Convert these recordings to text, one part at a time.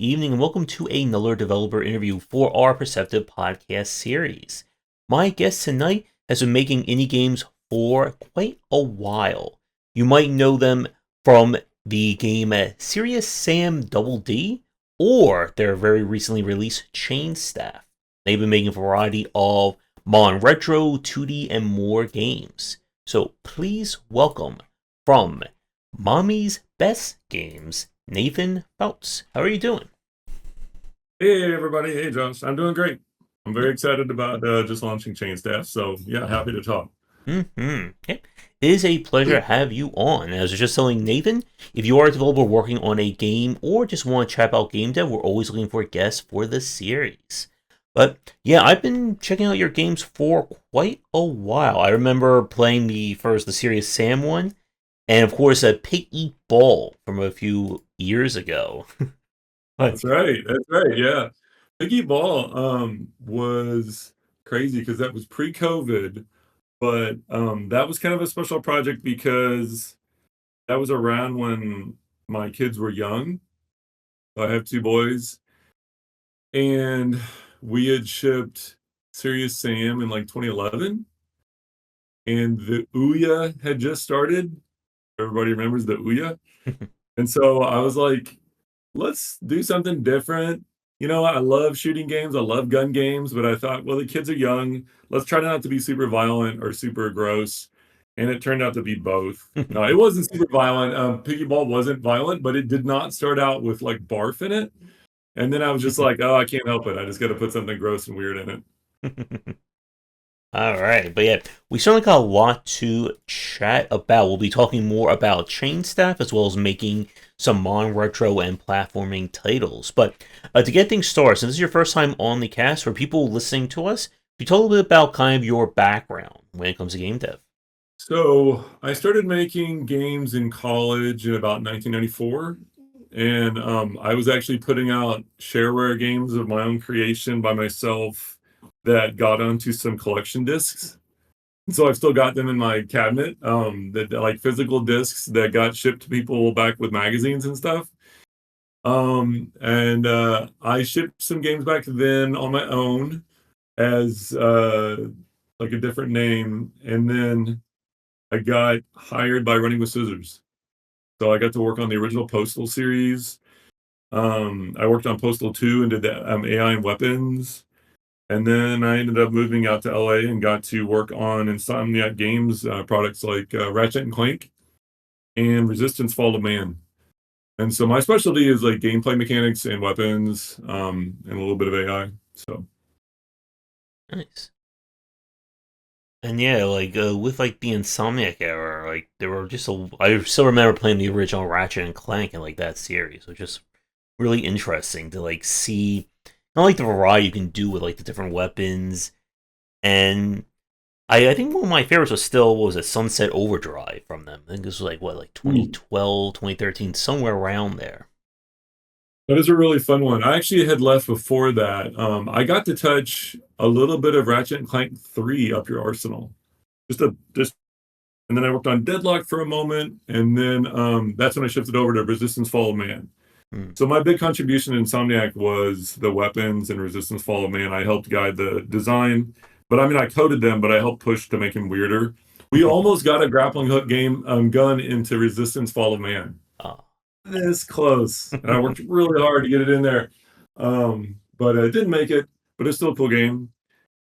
evening, and welcome to another developer interview for our Perceptive podcast series. My guest tonight has been making indie games for quite a while. You might know them from the game Serious Sam Double D, or their very recently released Chainstaff. They've been making a variety of modern retro, 2D, and more games. So please welcome from Mommy's Best Games, Nathan Fouts. How are you doing? Hey everybody, hey Josh, I'm doing great. I'm very excited about just launching Chainstaff, so yeah, happy to talk. Mm-hmm. Okay. It is a pleasure to have you on. As I was just telling Nathan, if you are a developer working on a game or just want to chat about game dev, we're always looking for guests for the series. But yeah, I've been checking out your games for quite a while. I remember playing the Serious Sam one, and of course a Pig Eat Ball from a few years ago. But That's right, yeah. Piggy Ball was crazy because that was pre-COVID, but that was kind of a special project because that was around when my kids were young. I have two boys, and we had shipped Serious Sam in like 2011, and the Ouya had just started. Everybody remembers the Ouya? And so I was like, let's do something different. You know, I love shooting games, I love gun games, but I thought, well, the kids are young. Let's try not to be super violent or super gross. And it turned out to be both. No, it wasn't super violent. Piggy Ball wasn't violent, but it did not start out with like barf in it. And then I was just like, oh, I can't help it. I just got to put something gross and weird in it. All right, but yeah, we certainly got a lot to chat about. We'll be talking more about Chainstaff as well as making some retro and platforming titles. But to get things started, since this is your first time on the cast, for people listening to us, can you tell a little bit about kind of your background when it comes to game dev? So I started making games in college in about 1994. And I was actually putting out shareware games of my own creation by myself that got onto some collection discs. So I've still got them in my cabinet, that like physical discs that got shipped to people back with magazines and stuff. And I shipped some games back then on my own as like a different name, and then I got hired by Running with Scissors. So I got to work on the original Postal series. I worked on Postal 2 and did the AI and weapons. And then I ended up moving out to LA and got to work on Insomniac Games products like Ratchet and Clank and Resistance Fall of Man. And so my specialty is like gameplay mechanics and weapons, and a little bit of AI. So Nice. And yeah, like with like the Insomniac era, like there were just I still remember playing the original Ratchet and Clank and like that series, which is really interesting to like see not like the variety you can do with like the different weapons. And I think one of my favorites was still, what was it, Sunset Overdrive from them. I think this was like what, like ooh, 2012, 2013, somewhere around there. that is a really fun one. I actually had left before that. I got to touch a little bit of Ratchet and Clank 3 Up Your Arsenal. Just and then I worked on Deadlock for a moment, and then that's when I shifted over to Resistance Fall of Man. Hmm. So my big contribution in Insomniac was the weapons and Resistance Fall of Man. I helped guide the design, but I mean I coded them, but I helped push to make them weirder. We almost got a grappling hook game gun into Resistance Fall of Man. Oh. This close, and I worked really hard to get it in there, but I didn't make it. But it's still a cool game.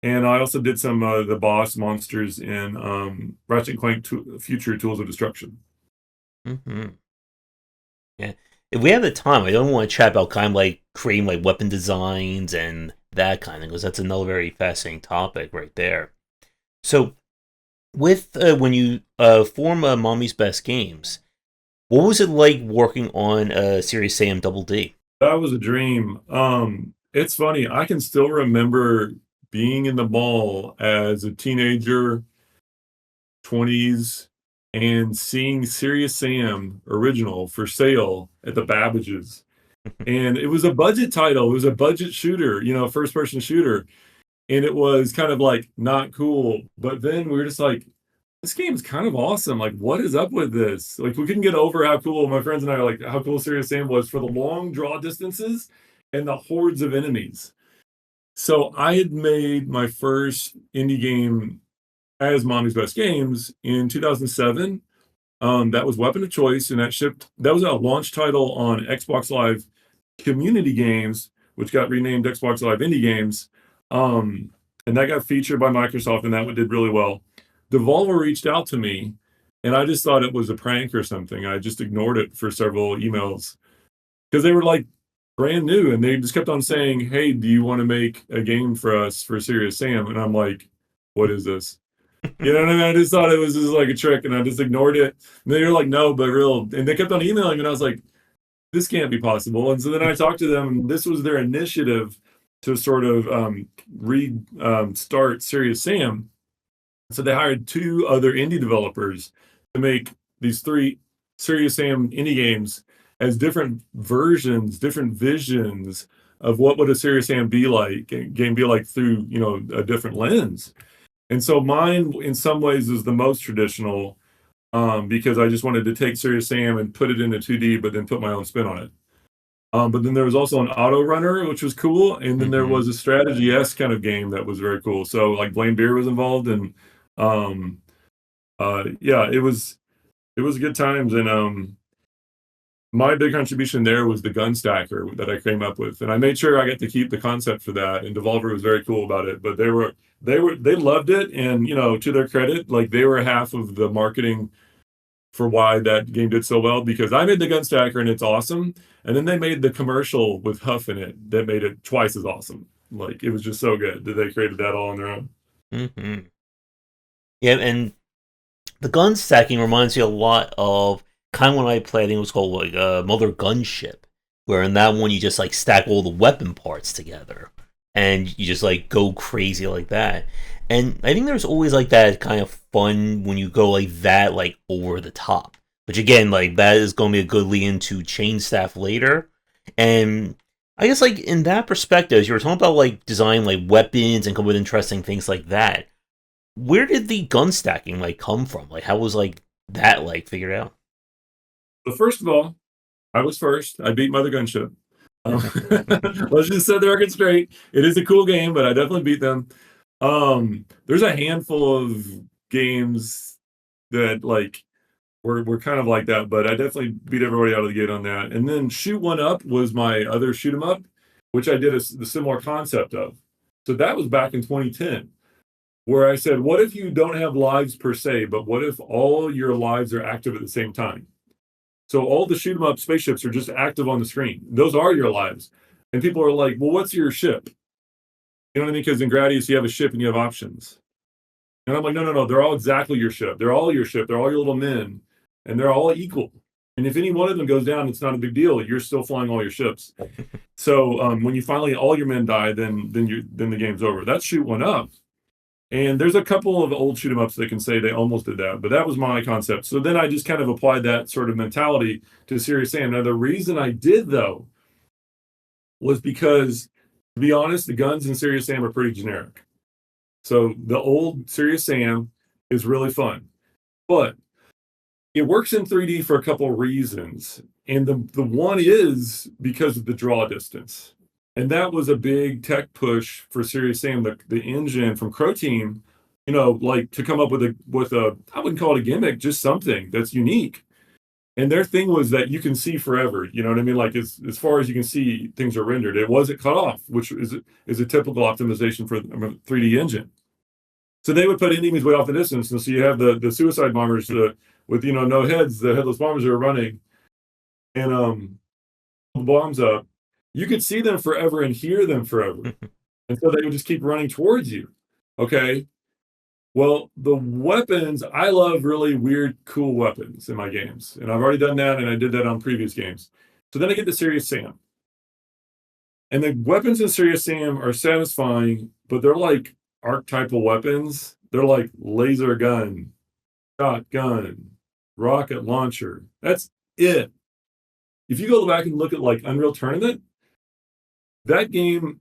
And I also did some the boss monsters in Ratchet and Clank Future Tools of Destruction. Hmm. Yeah. If we have the time, I don't want to chat about kind of like creating like weapon designs and that kind of thing, because that's another very fascinating topic right there. So, with when you form Mommy's Best Games, what was it like working on Serious Sam Double D? That was a dream. It's funny. I can still remember being in the mall as a teenager, 20s, and seeing Serious Sam original for sale at the Babbage's. And it was a budget title. It was a budget shooter, first person shooter. And it was kind of like not cool. But then we were just like, this game is kind of awesome. Like, what is up with this? Like, we couldn't get over how cool my friends and I are like how cool Serious Sam was for the long draw distances. and the hordes of enemies. So I had made my first indie game as Mommy's Best Games in 2007. That was Weapon of Choice, and that shipped. That was a launch title on Xbox Live Community Games, which got renamed Xbox Live Indie Games. Um, and that got featured by Microsoft, and that one did really well. Devolver reached out to me, and I just thought it was a prank or something. I just ignored it for several emails because they were like brand new, and they just kept on saying, "Hey, do you want to make a game for us for Serious Sam?" And I'm like, "What is this?" You know what I mean? I just thought it was just like a trick, and I just ignored it. And they were like, "No, but real," and they kept on emailing, and I was like, "This can't be possible." And so then I talked to them, and this was their initiative to sort of restart Serious Sam. So they hired two other indie developers to make these three Serious Sam indie games as different versions, different visions of what would a Serious Sam be like, game be like through a different lens. And so mine, in some ways, is the most traditional because I just wanted to take Serious Sam and put it into 2D, but then put my own spin on it. But then there was also an auto runner, which was cool, and then there was a strategy-esque kind of game that was very cool. So like Blaine Beer was involved, and um, yeah, it was good times. And my big contribution there was the gun stacker that I came up with, and I made sure I got to keep the concept for that. And Devolver was very cool about it, but they loved it, and to their credit, like they were half of the marketing for why that game did so well, because I made the gun stacker and it's awesome, and then they made the commercial with Huff in it that made it twice as awesome. Like it was just so good that they created that all on their own. Mm-hmm. Yeah, and the gun stacking reminds me a lot of kind of when I played. I think it was called like Mother Gunship, where in that one you just like stack all the weapon parts together, and you just like go crazy like that. And I think there's always like that kind of fun when you go like that, like over the top. Which again, like that is going to be a good lead into Chainstaff later. And I guess like in that perspective, as you were talking about like design like weapons and come up with interesting things like that, where did the gun stacking like come from? Like how was like that like figured out? But first of all, I was first. I beat Mother Gunship. Let's just set the record straight. It is a cool game, but I definitely beat them. There's a handful of games that like were kind of like that, but I definitely beat everybody out of the gate on that. And then Shoot One Up was my other shoot 'em up, which I did the similar concept of. So that was back in 2010, where I said, what if you don't have lives per se, but what if all your lives are active at the same time? So all the shoot 'em up spaceships are just active on the screen. Those are your lives. And people are like, well, what's your ship? You know what I mean? Because in Gradius, you have a ship and you have options. And I'm like, no, no, no. They're all exactly your ship. They're all your ship. They're all your little men. And they're all equal. And if any one of them goes down, it's not a big deal. You're still flying all your ships. So when you finally all your men die, then the game's over. That's Shoot One Up. And there's a couple of old shoot 'em ups that can say they almost did that, but that was my concept. So then I just kind of applied that sort of mentality to Serious Sam. Now the reason I did though was because, to be honest, the guns in Serious Sam are pretty generic. So the old Serious Sam is really fun, but it works in 3D for a couple of reasons. And the one is because of the draw distance. And that was a big tech push for Serious Sam, the engine from Crow Team, like to come up with a I wouldn't call it a gimmick, just something that's unique. And their thing was that you can see forever. You know what I mean? Like as far as you can see, things are rendered. It wasn't cut off, which is a typical optimization for a 3D engine. So they would put enemies way off the distance, and so you have the suicide bombers with no heads, the headless bombers are running, and bombs up. You could see them forever and hear them forever, and so they would just keep running towards you. Okay, well, the weapons, I love really weird, cool weapons in my games. And I've already done that, and I did that on previous games. So then I get to Serious Sam. And the weapons in Serious Sam are satisfying, but they're like archetypal weapons. They're like laser gun, shotgun, rocket launcher. That's it. If you go back and look at like Unreal Tournament, that game,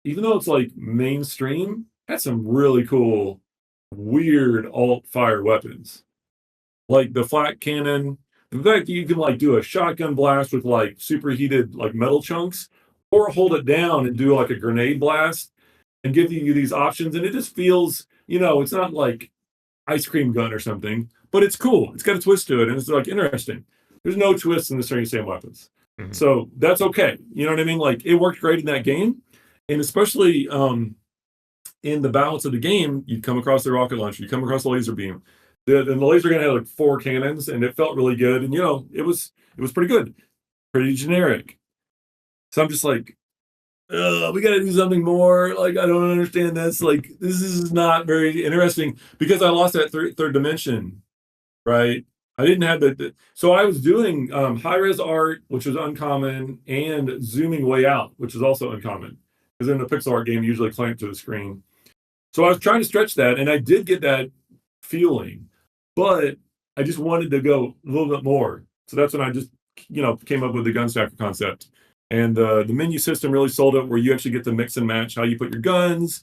even though it's like mainstream, has some really cool weird alt fire weapons, like the flat cannon. The fact that you can like do a shotgun blast with like superheated like metal chunks, or hold it down and do like a grenade blast and give you these options. And it just feels, it's not like ice cream gun or something, but it's cool. It's got a twist to it, and it's like interesting. There's no twists in the same weapons, Mhm. so that's okay. You know what I mean? Like it worked great in that game, and especially in the balance of the game, you come across the rocket launcher, you come across the laser beam. And the laser gun had like 4 cannons, and it felt really good. And it was pretty good, pretty generic. So I'm just like, we got to do something more. Like, I don't understand this. Like, this is not very interesting because I lost that third dimension, right? I didn't have so I was doing high res art, which was uncommon, and zooming way out, which is also uncommon because in a pixel art game, you usually clamp to the screen. So I was trying to stretch that, and I did get that feeling, but I just wanted to go a little bit more. So that's when I just, came up with the gun stacker concept. And the menu system really sold it, where you actually get to mix and match how you put your guns.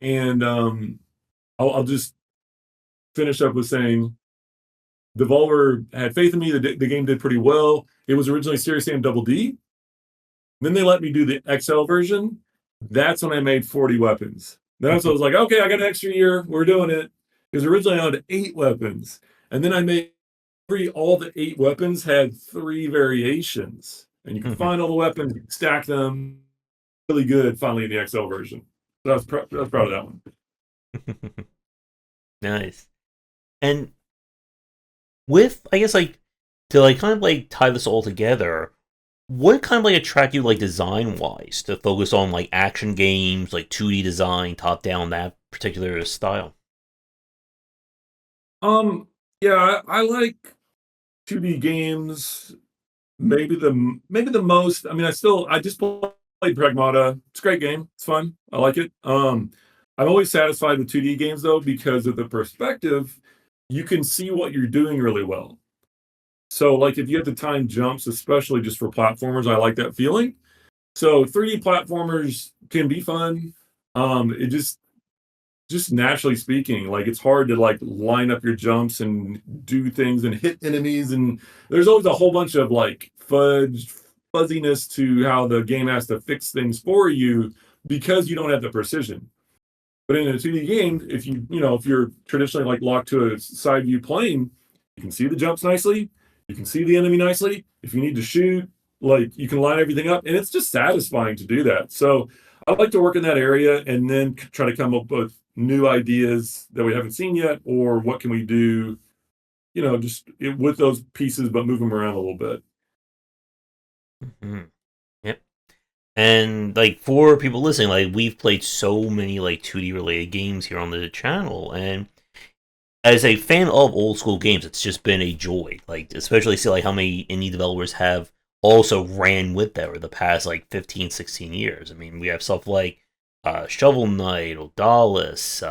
And I'll just finish up with saying Devolver had faith in me. The game did pretty well. It was originally Serious Sam Double D. Then they let me do the XL version. That's when I made 40 weapons. That's when I was like, okay, I got an extra year. We're doing it. Because originally I had 8 weapons. And then I made all the 8 weapons had 3 variations. And you can find all the weapons, you can stack them. Really good finally in the XL version. So I was proud of that one. Nice. And with, I guess, like, to like kind of like tie this all together, what kind of like attract you like design wise to focus on like action games, like 2D design, top down, that particular style? Um, yeah, I like 2D games. Maybe the most. I mean, I just played Pragmata. It's a great game. It's fun. I like it. I'm always satisfied with 2D games though because of the perspective. You can see what you're doing really well. So, like if you have to time jumps, especially just for platformers, I like that feeling. So 3D platformers can be fun. It just naturally speaking, like it's hard to like line up your jumps and do things and hit enemies, and there's always a whole bunch of like fuzziness to how the game has to fix things for you because you don't have the precision. But in a 2D game, if you're traditionally like locked to a side view plane, you can see the jumps nicely, you can see the enemy nicely. If you need to shoot, like you can line everything up, and it's just satisfying to do that. So I like to work in that area and then try to come up with new ideas that we haven't seen yet, or what can we do, with those pieces, but move them around a little bit. Hmm. Yep. And like for people listening, like we've played so many like 2D related games here on the channel, and as a fan of old school games, it's just been a joy. Like especially see like how many indie developers have also ran with that over the past like 15, 16 years. I mean, we have stuff like Shovel Knight, Odalis.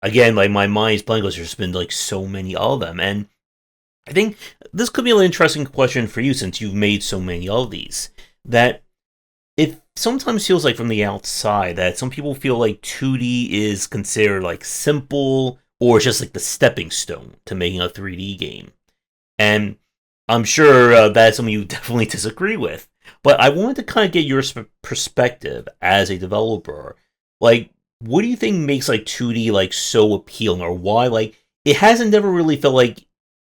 Again, like my mind's blank because there's been like so many of them, and I think this could be an interesting question for you since you've made so many of these. That it sometimes feels like from the outside that some people feel like 2D is considered like simple or just like the stepping stone to making a 3D game. And I'm sure that's something you definitely disagree with. But I wanted to kind of get your perspective as a developer. Like, what do you think makes like 2D like so appealing, or why like it hasn't never really felt like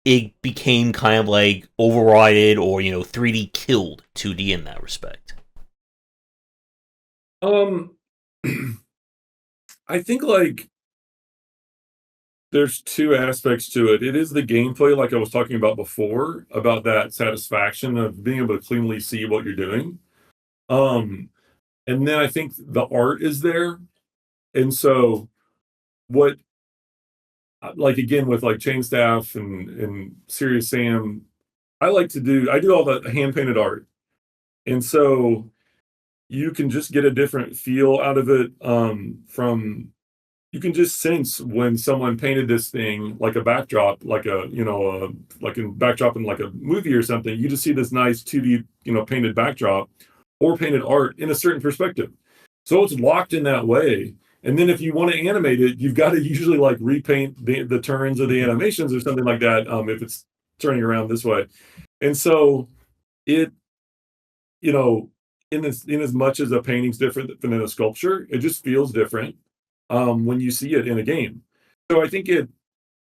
it became kind of like overridden or 3D killed 2D in that respect? Um, I think like there's two aspects to it. It is the gameplay, like I was talking about before, about that satisfaction of being able to cleanly see what you're doing. Um, and then I think the art is there. And so what like again with like Chainstaff and Serious Sam, I do all the hand painted art. And so you can just get a different feel out of it from you can just sense when someone painted this thing like a backdrop, like like a backdrop in like a movie or something. You just see this nice 2D, painted backdrop or painted art in a certain perspective. So it's locked in that way. And then if you want to animate it, you've got to usually like repaint the turns of the animations or something like that. If it's turning around this way. And so it, you know, in as much as a painting's different than a sculpture, it just feels different when you see it in a game. So I think it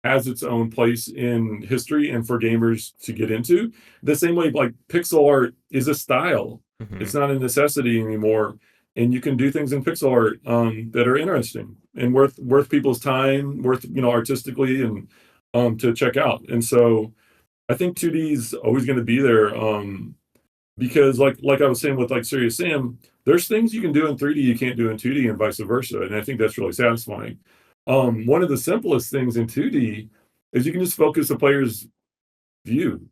has its own place in history and for gamers to get into. The same way, like pixel art is a style; Hmm. it's not a necessity anymore. And you can do things in pixel art that are interesting and worth people's time, worth artistically and to check out. And so I think 2D is always going to be there. Because like I was saying with like Serious Sam, there's things you can do in 3D you can't do in 2D and vice versa, and I think that's really satisfying. One of the simplest things in 2D is you can just focus the player's view.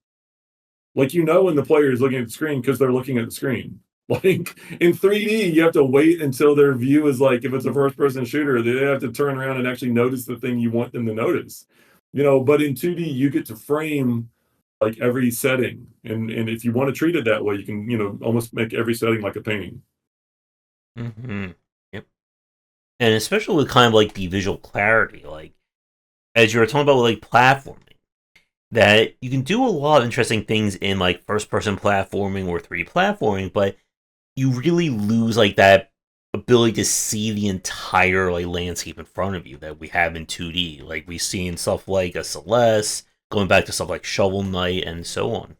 Like when the player is looking at the screen because they're looking at the screen. Like in 3D, you have to wait until their view is like if it's a first person shooter, they have to turn around and actually notice the thing you want them to notice. But in 2D, you get to frame like every setting. And if you want to treat it that way, you can, almost make every setting like a painting. Hmm. Yep. And especially with kind of like the visual clarity, like as you were talking about with like platforming, that you can do a lot of interesting things in like first person platforming or 3D platforming, but you really lose like that ability to see the entire like landscape in front of you that we have in 2D. Like we see in stuff like a Celeste, going back to stuff like Shovel Knight and so on.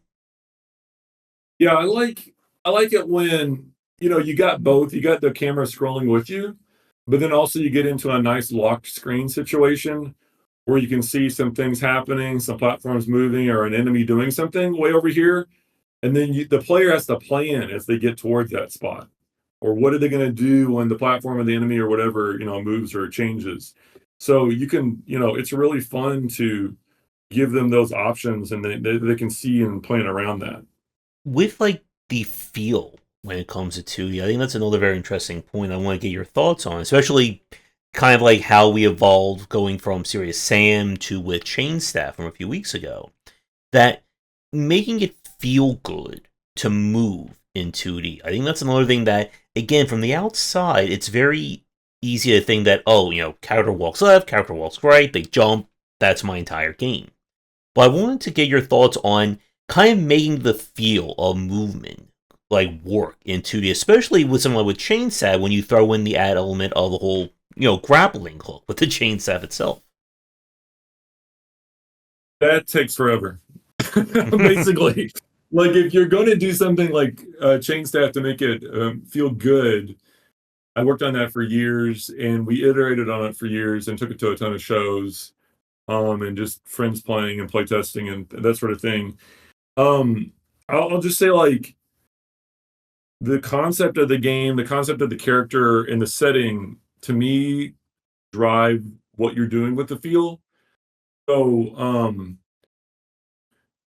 Yeah, I like it when, you got both. You got the camera scrolling with you, but then also you get into a nice locked screen situation where you can see some things happening, some platforms moving, or an enemy doing something way over here. And then the player has to plan as they get towards that spot. Or what are they going to do when the platform of the enemy or whatever, moves or changes. So you can, it's really fun to give them those options and they can see and plan around that. With like the feel when it comes to 2D, I think that's another very interesting point I want to get your thoughts on, especially kind of like how we evolved going from Serious Sam to with Chainstaff from a few weeks ago. That making it feel good to move in 2D. I think that's another thing that, again, from the outside, it's very easy to think that, oh, character walks left, character walks right, they jump, that's my entire game. But I wanted to get your thoughts on kind of making the feel of movement like work in 2D, especially with something like with Chainsaw when you throw in the add element of the whole, grappling hook with the chainsaw itself. That takes forever. Basically, like if you're going to do something like chain staff to make it feel good, I worked on that for years and we iterated on it for years and took it to a ton of shows and just friends playing and playtesting and that sort of thing. Um, I'll just say like the concept of the game, the concept of the character, and the setting to me drive what you're doing with the feel. So,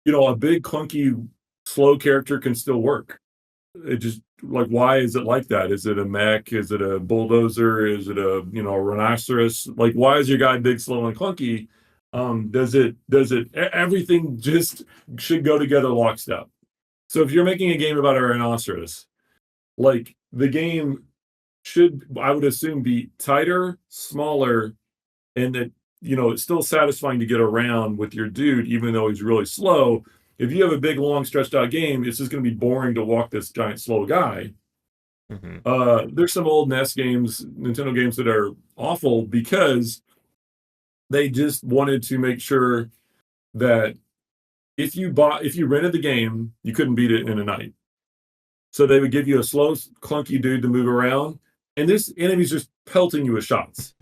a big clunky slow character can still work. It just like why is it like that? Is it a mech? Is it a bulldozer? Is it a rhinoceros? Like why is your guy big, slow, and clunky? Everything just should go together lockstep. So if you're making a game about a rhinoceros, like the game should, I would assume, be tighter, smaller, and that it's still satisfying to get around with your dude, even though he's really slow. If you have a big, long, stretched out game, it's just going to be boring to walk this giant, slow guy. Mm-hmm. There's some old NES games, Nintendo games that are awful because they just wanted to make sure that if you rented the game, you couldn't beat it in a night. So they would give you a slow, clunky dude to move around, and this enemy's just pelting you with shots.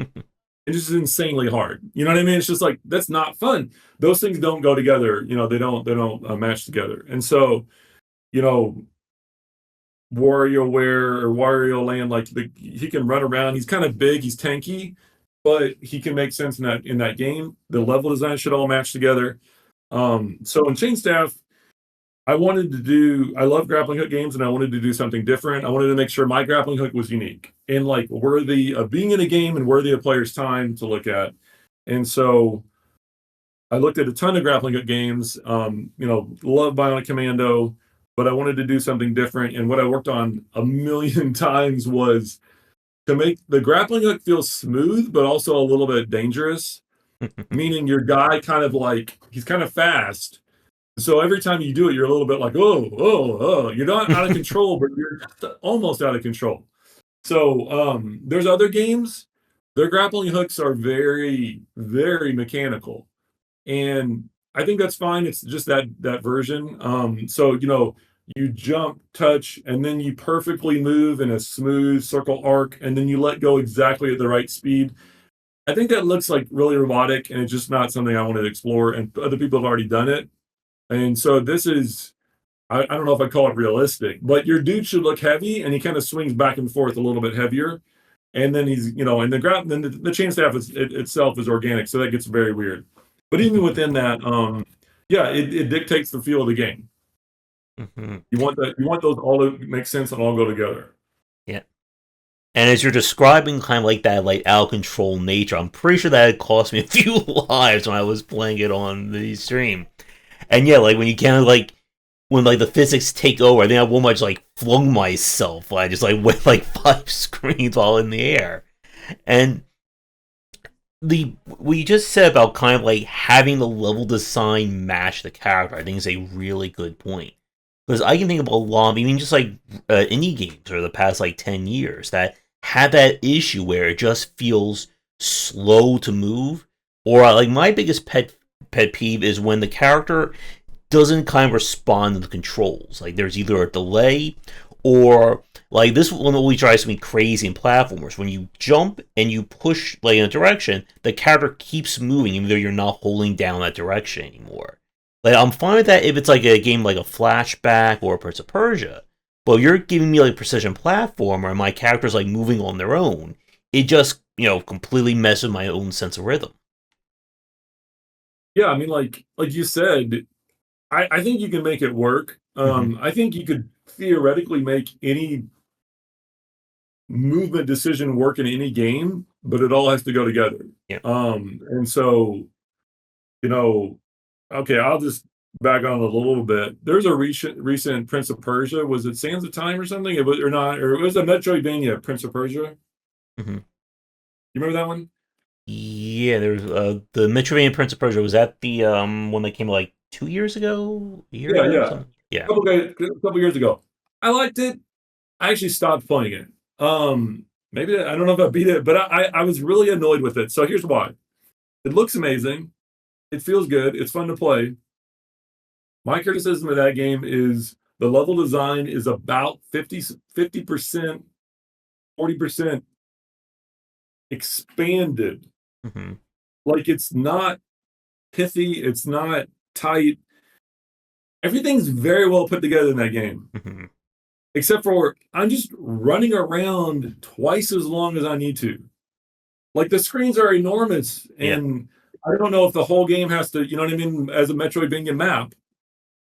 It's just insanely hard. You know what I mean? It's just like that's not fun. Those things don't go together. They don't match together. And so, you know, WarioWare or Wario Land, like he can run around. He's kind of big. He's tanky, but he can make sense in that game. The level design should all match together. So in Chain Staff, I love grappling hook games and I wanted to do something different. I wanted to make sure my grappling hook was unique and like worthy of being in a game and worthy of players' time to look at. And so I looked at a ton of grappling hook games, love Bionic Commando, but I wanted to do something different. And what I worked on a million times was to make the grappling hook feel smooth, but also a little bit dangerous, meaning your guy kind of like, he's kind of fast, So every time you do it, you're a little bit like, oh. You're not out of control, but you're almost out of control. So there's other games. Their grappling hooks are very, very mechanical, and I think that's fine. It's just that version. So you jump, touch, and then you perfectly move in a smooth circle arc, and then you let go exactly at the right speed. I think that looks like really robotic, and it's just not something I wanted to explore. And other people have already done it, and so this is. I don't know if I call it realistic, but your dude should look heavy, and he kind of swings back and forth a little bit heavier, and then he's and then the chain staff itself is organic, so that gets very weird. But even within that, yeah, it dictates the feel of the game. Mm-hmm. You want those all to make sense and all go together. Yeah. And as you're describing kind of like that like out of control nature, I'm pretty sure that it cost me a few lives when I was playing it on the stream. And yeah, like when you kind of like when like the physics take over, I think I one much like flung myself. I just like went like 5 screens while in the air. And the what you just said about kind of like having the level design match the character, I think is a really good point. Because I can think of a lot, even just like indie games over the past like 10 years that had that issue where it just feels slow to move. Or like my biggest pet peeve is when the character doesn't kind of respond to the controls. Like there's either a delay or like this one always drives me crazy in platformers. When you jump and you push like in a direction, the character keeps moving even though you're not holding down that direction anymore. Like I'm fine with that if it's like a game like a Flashback or Prince of Persia. But if you're giving me like precision platformer and my character's like moving on their own, it just completely messes with my own sense of rhythm. Yeah, I mean, like you said, I think you can make it work. Mm-hmm. I think you could theoretically make any movement decision work in any game, but it all has to go together. Yeah. And so, you know, okay, I'll just back on a little bit. There's a recent Prince of Persia. Was it Sands of Time or something? It was or not, or it was a Metroidvania, Prince of Persia. Mm-hmm. You remember that one? Yeah, there's the Metroidvania Prince of Persia. Was that the one that came like 2 years ago, a year Yeah, ago, yeah. something? Yeah. A couple years ago. I liked it. I actually stopped playing it. Maybe I don't know if I beat it, but I was really annoyed with it. So here's why. It looks amazing. It feels good. It's fun to play. My criticism of that game is the level design is about 50%, 40% expanded. Mm-hmm. Like it's not pithy, it's not tight. Everything's very well put together in that game. Mm-hmm. Except for I'm just running around twice as long as I need to. Like the screens are enormous, Yeah. and I don't know if the whole game has to, you know what I mean, as a Metroidvania map.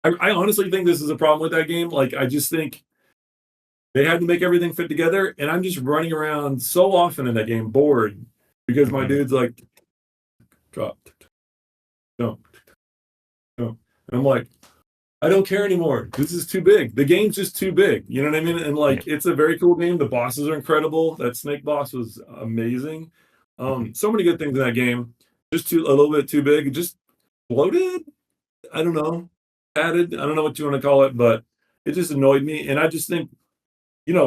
I honestly think this is a problem with that game. Like I just think they had to make everything fit together, and I'm just running around so often in that game, bored, because my Mm-hmm. dude's like, drop, jump, jump, and I'm like, I don't care anymore. This is too big. The game's just too big. You know what I mean? And Yeah. like, it's a very cool game. The bosses are incredible. That snake boss was amazing. Mm-hmm. So many good things in that game. Just a little bit too big. Just bloated. I don't know. Added. I don't know what you want to call it, but it just annoyed me. And I just think,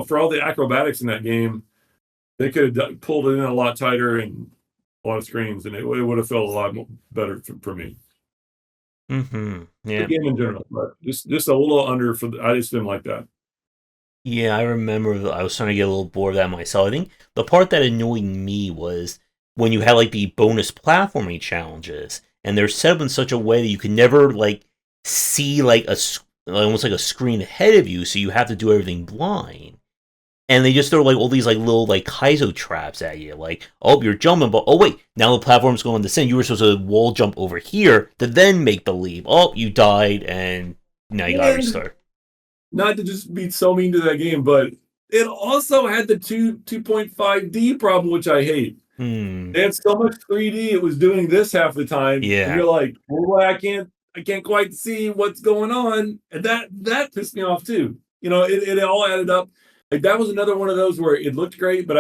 for all the acrobatics in that game, they could have pulled it in a lot tighter and a lot of screens, and it would have felt a lot better for me. Mm-hmm. The Yeah. game in general, but just a little under for. I just didn't like that. Yeah, I remember I was starting to get a little bored of that myself. I think the part that annoyed me was when you had like the bonus platforming challenges, and they're set up in such a way that you can never like see like almost like a screen ahead of you, so you have to do everything blind. And they just throw like all these like little like Kaizo traps at you, like oh you're jumping, but oh wait now the platform's going to descend. You were supposed to wall jump over here to then make the leap. Oh you died and now you gotta And restart. not to just be so mean to that game, but it also had the 2.5D problem, which I hate. Hmm. They had so much 3D, it was doing this half the time, and Yeah. you're like, well, I can't quite see what's going on. And that pissed me off too. It all added up. Like that was another one of those where it looked great, but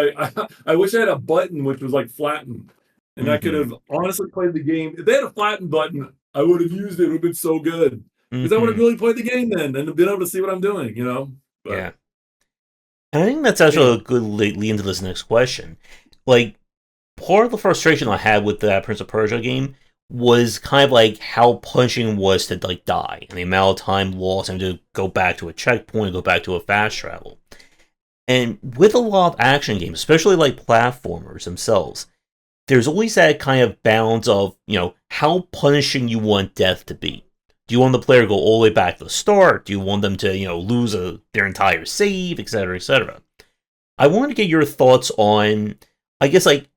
I wish I had a button which was like flattened. And I could Mm-hmm. have honestly played the game. If they had a flattened button, I would have used it. It would have been so good. because I would have Hmm. really played the game then and been able to see what I'm doing, you know. But Yeah. And I think that's actually a man, good lead into this next question. Like, part of the frustration I had with that Prince of Persia game was kind of like how punishing it was to like die and the amount of time lost and to go back to a checkpoint, go back to a fast travel. And with a lot of action games, especially like platformers themselves, there's always that kind of balance of, how punishing you want death to be. Do you want the player to go all the way back to the start? Do you want them to, lose their entire save, etc., etc.? I want to get your thoughts on, I guess, like,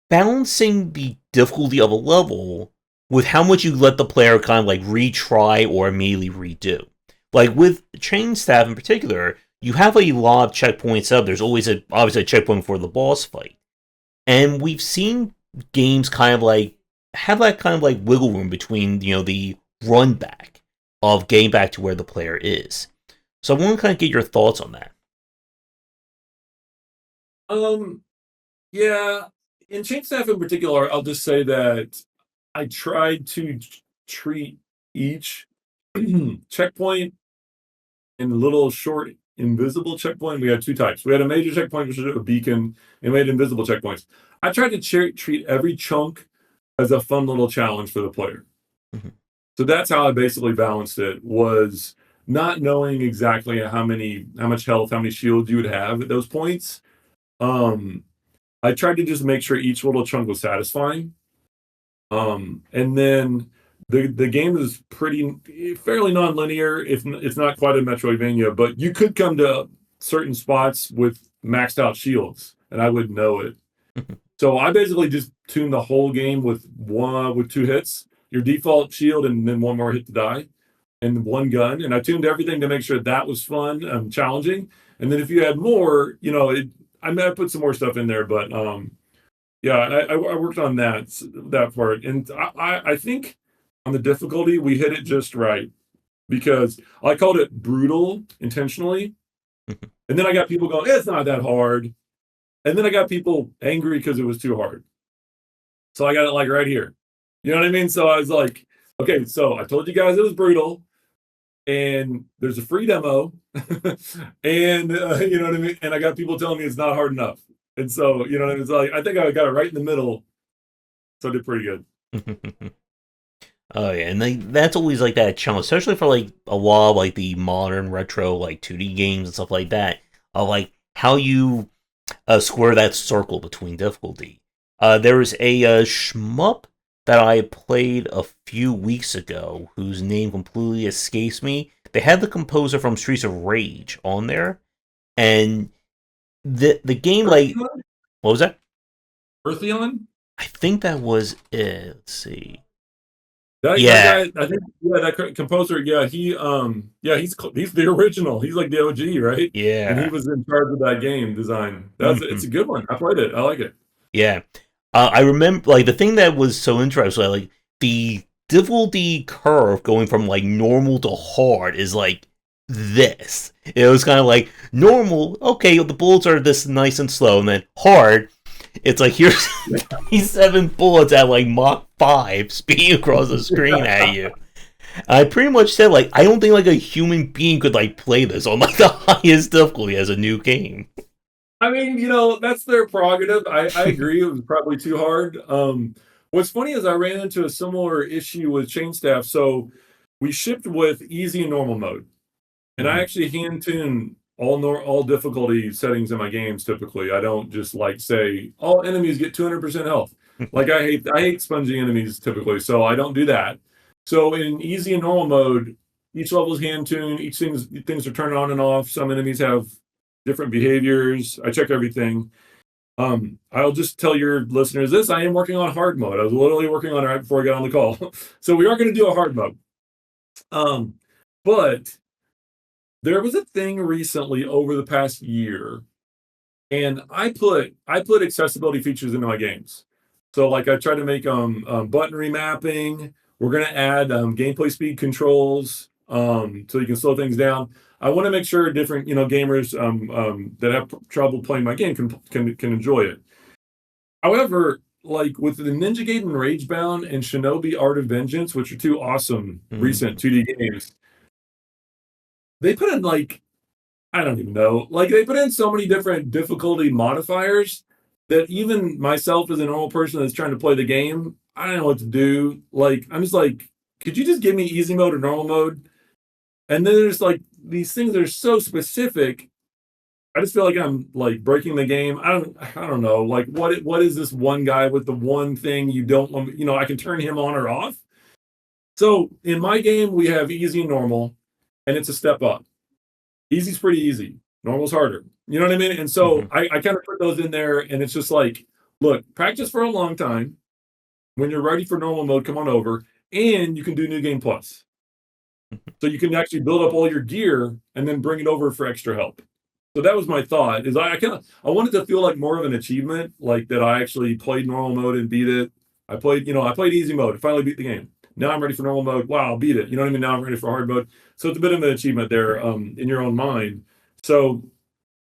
balancing the difficulty of a level with how much you let the player kind of like retry or immediately redo. Like with Chainstaff in particular, you have a lot of checkpoints up. There's always obviously a checkpoint for the boss fight. And we've seen games kind of like have that kind of like wiggle room between, the run back of getting back to where the player is. So I want to kind of get your thoughts on that. um, yeah, in Chainstaff in particular, I'll just say that I tried to treat each checkpoint in little short invisible checkpoint. We had two types. We had a major checkpoint, which was a beacon, and we had invisible checkpoints. I tried to treat every chunk as a fun little challenge for the player. Mhm. So that's how I basically balanced it, was not knowing exactly how much health, how many shields you would have at those points. Um, I tried to just make sure each little chunk was satisfying. And then the game is fairly non-linear. If it's not quite a Metroidvania, but you could come to certain spots with maxed out shields, and I wouldn't know it. So I basically just tuned the whole game with two hits, your default shield, and then one more hit to die, and one gun. And I tuned everything to make sure that was fun and challenging. And then if you had more, I may have put some more stuff in there, but yeah, I worked on that part, and I think on the difficulty we hit it just right because I called it brutal intentionally, and then I got people going, "It's not that hard," and then I got people angry because it was too hard. So I got it like right here. You know what I mean? So I was like, "Okay, so I told you guys it was brutal, and there's a free demo, and you know what I mean." And I got people telling me it's not hard enough, and so you know what I mean. It's like I think I got it right in the middle, so I did pretty good. Oh yeah, and that's always like that challenge, especially for like a lot of like the modern retro like 2D games and stuff like that. Of like how you square that circle between difficulty. There was a shmup that I played a few weeks ago, whose name completely escapes me. They had the composer from Streets of Rage on there, and the game like Eartheon? what was that? Eartheon? I think that was it. Let's see. That Yeah, guy, I think, yeah, composer, yeah, yeah, he's the original. He's like the OG, right? And he yeah. was in charge of that game design. It's Mhm. a good one. I played it. I like it. Yeah, I remember like the thing that was so interesting, like the difficulty curve going from like normal to hard is like this. It was kind of like normal, okay, the bullets are this nice and slow, and then hard, it's like here's 27 bullets at like Mach 5 speeding across the screen at you. I pretty much said like I don't think like a human being could like play this on like the highest difficulty as a new game. I mean, that's their prerogative. I agree. It was probably too hard. What's funny is I ran into a similar issue with Chainstaff. So we shipped with easy and normal mode. And I Mhm. actually hand tune all difficulty settings in my games typically. I don't just like say all enemies get 200% health. Like I hate spongy enemies typically, so I don't do that. So in easy and normal mode, each level is hand tuned, each things are turned on and off. Some enemies have different behaviors. I check everything. I'll just tell your listeners this, I am working on hard mode. I was literally working on it right before I got on the call. So we are going to do a hard mode. Um, but there was a thing recently over the past year, and I put accessibility features into my games. So like I try to make button remapping. We're gonna add gameplay speed controls so you can slow things down. I want to make sure different gamers that have trouble playing my game can enjoy it. However, like with the Ninja Gaiden Ragebound and Shinobi Art of Vengeance, which are two awesome recent Mm. 2D games, they put in like I don't even know, like they put in so many different difficulty modifiers that even myself as a normal person that's trying to play the game, I don't know what to do. Like I'm just like, could you just give me easy mode or normal mode? And then there's like these things that are so specific. I just feel like I'm like breaking the game. I don't know. Like what is this one guy with the one thing you don't want, I can turn him on or off. So in my game we have easy and normal and it's a step up. Easy's pretty easy. Normal's harder. You know what I mean? And so Mhm. I kind of put those in there and it's just like, look, practice for a long time. When you're ready for normal mode, come on over and you can do new game plus. So you can actually build up all your gear and then bring it over for extra help. So that was my thought. Is I wanted to feel like more of an achievement, like that I actually played normal mode and beat it. I played easy mode. I finally beat the game. Now I'm ready for normal mode. Wow, I'll beat it. You know what I mean? Now I'm ready for hard mode. So it's a bit of an achievement there in your own mind. So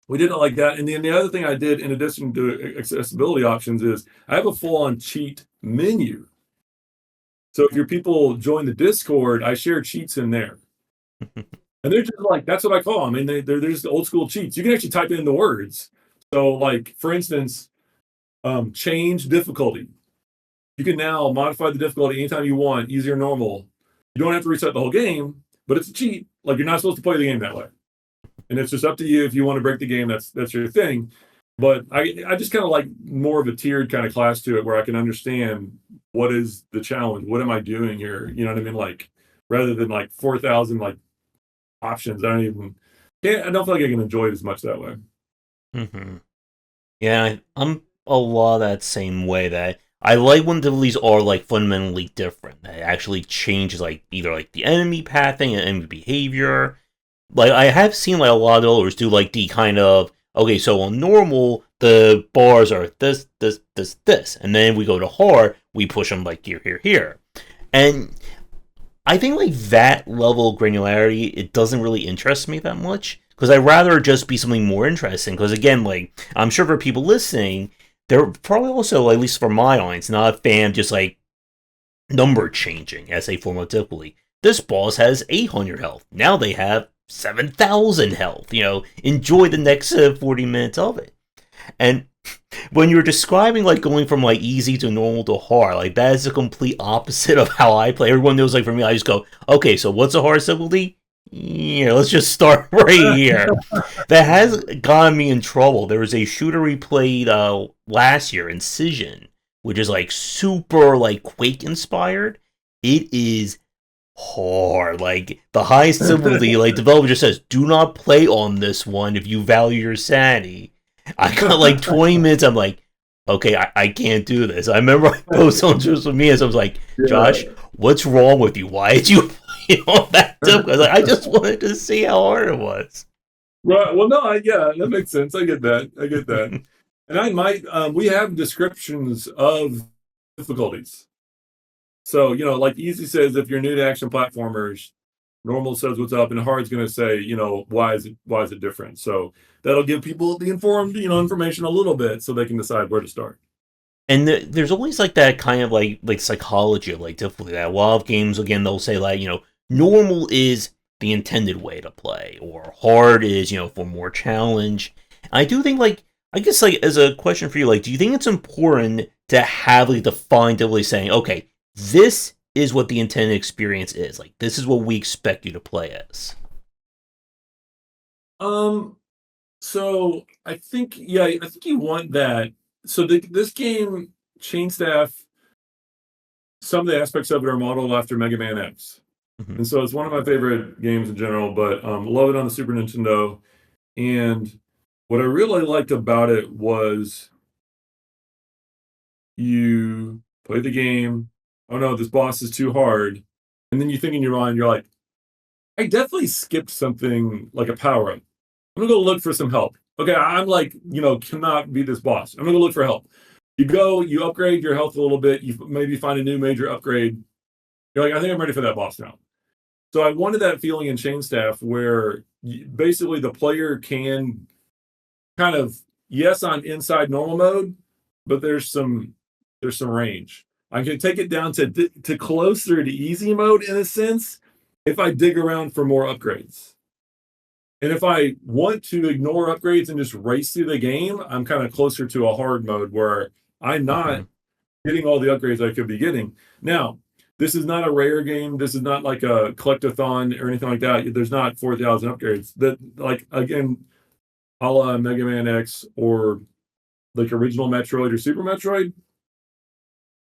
we did it like that. And then the other thing I did in addition to accessibility options is I have a full-on cheat menu. So if your people join the Discord, I share cheats in there. And they're just like, that's what I call them. I mean, they're just old school cheats. You can actually type in the words. So, like, for instance, change difficulty. You can now modify the difficulty anytime you want, easy or normal. You don't have to reset the whole game, but it's a cheat. Like, you're not supposed to play the game that way. And it's just up to you if you want to break the game. That's your thing. But I just kind of like more of a tiered kind of class to it where I can understand what is the challenge. What am I doing here? You know what I mean? Like rather than like 4,000 like options. I don't feel like I can enjoy it as much that way. Hmm. Yeah, I'm a lot that same way. That I like when difficulties are like fundamentally different. That it actually changes like either like the enemy pathing and enemy behavior. Like I have seen like a lot of others do like the kind of okay, so on normal the bars are this, and then we go to hard, we push them like here, and I think like that level of granularity, it doesn't really interest me that much because I'd rather just be something more interesting. Because again, like I'm sure for people listening, they're probably also, at least for my audience, not a fan of just like number changing as a form of difficulty. This boss has 800 health. Now they have 7,000 health. Enjoy the next 40 minutes of it. And when you're describing like going from like easy to normal to hard, like that is the complete opposite of how I play. Everyone knows like for me, I just go, okay, so what's a hard difficulty? Yeah, let's just start right here. That has gotten me in trouble. There was a shooter we played last year, Incision, which is like super like Quake inspired. It is hard. Like the highest difficulty, like developer just says, do not play on this one if you value your sanity. I got like 20 minutes. I'm like, okay, I can't do this. I remember I posted on social media, so I was like, Josh, Yeah. what's wrong with you? Why did you play on that difficult? I was like, I just wanted to see how hard it was. Right. Well, no, yeah, that makes sense. I get that. I get that. And I might, we have descriptions of difficulties. So, like easy says, if you're new to action platformers, normal says what's up, and hard's going to say, why is it different? So that'll give people the informed, information a little bit so they can decide where to start. And there's always like that kind of like psychology of like difficulty. That a lot of games, again, they'll say like normal is the intended way to play, or hard is for more challenge. I do think like I guess like as a question for you, like do you think it's important to have like defined difficulty saying okay, this is what the intended experience is, like this is what we expect you to play as. Um, so I think you want that. So this game, Chainstaff, some of the aspects of it are modeled after Mega Man X. Hmm. And so it's one of my favorite games in general, but love it on the Super Nintendo. And what I really liked about it was you play the game. Oh no, this boss is too hard. And then you think in your mind, you're like, I definitely skipped something like a power up. I'm gonna go look for some help. Okay, I'm like, cannot beat this boss. I'm gonna go look for help. You go, you upgrade your health a little bit. You maybe find a new major upgrade. You're like, I think I'm ready for that boss now. So I wanted that feeling in Chainstaff where basically the player can kind of, yes, I'm inside normal mode, but there's some there's some range. I can take it down to closer to easy mode in a sense if I dig around for more upgrades. And if I want to ignore upgrades and just race through the game, I'm kind of closer to a hard mode where I'm not Hmm. getting all the upgrades I could be getting. Now, this is not a rare game. This is not like a collectathon or anything like that. There's not 4,000 upgrades. That, like, again, a la Mega Man X or like original Metroid or Super Metroid,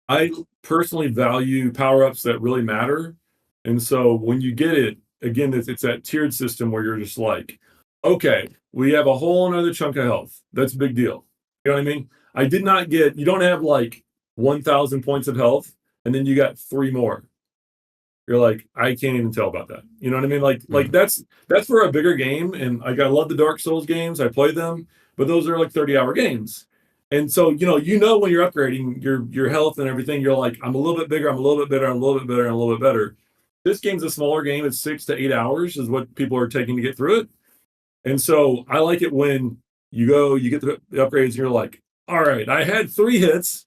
I personally value power ups that really matter. And so when you get it, again, it's that tiered system where you're just like, okay, we have a whole another chunk of health. That's a big deal. You know what I mean? I did not get, you don't have like 1,000 points of health and then you got three more. You're like, I can't even tell about that. You know what I mean? Like that's for a bigger game. And like I love the Dark Souls games. I play them, but those are like 30-hour games. And so, when you're upgrading your health and everything, you're like, I'm a little bit bigger, I'm a little bit better, I'm a little bit better, I'm a little bit better. This game's a smaller game. It's 6 to 8 hours is what people are taking to get through it. And so I like it when you get the upgrades, and you're like, all right, I had 3 hits.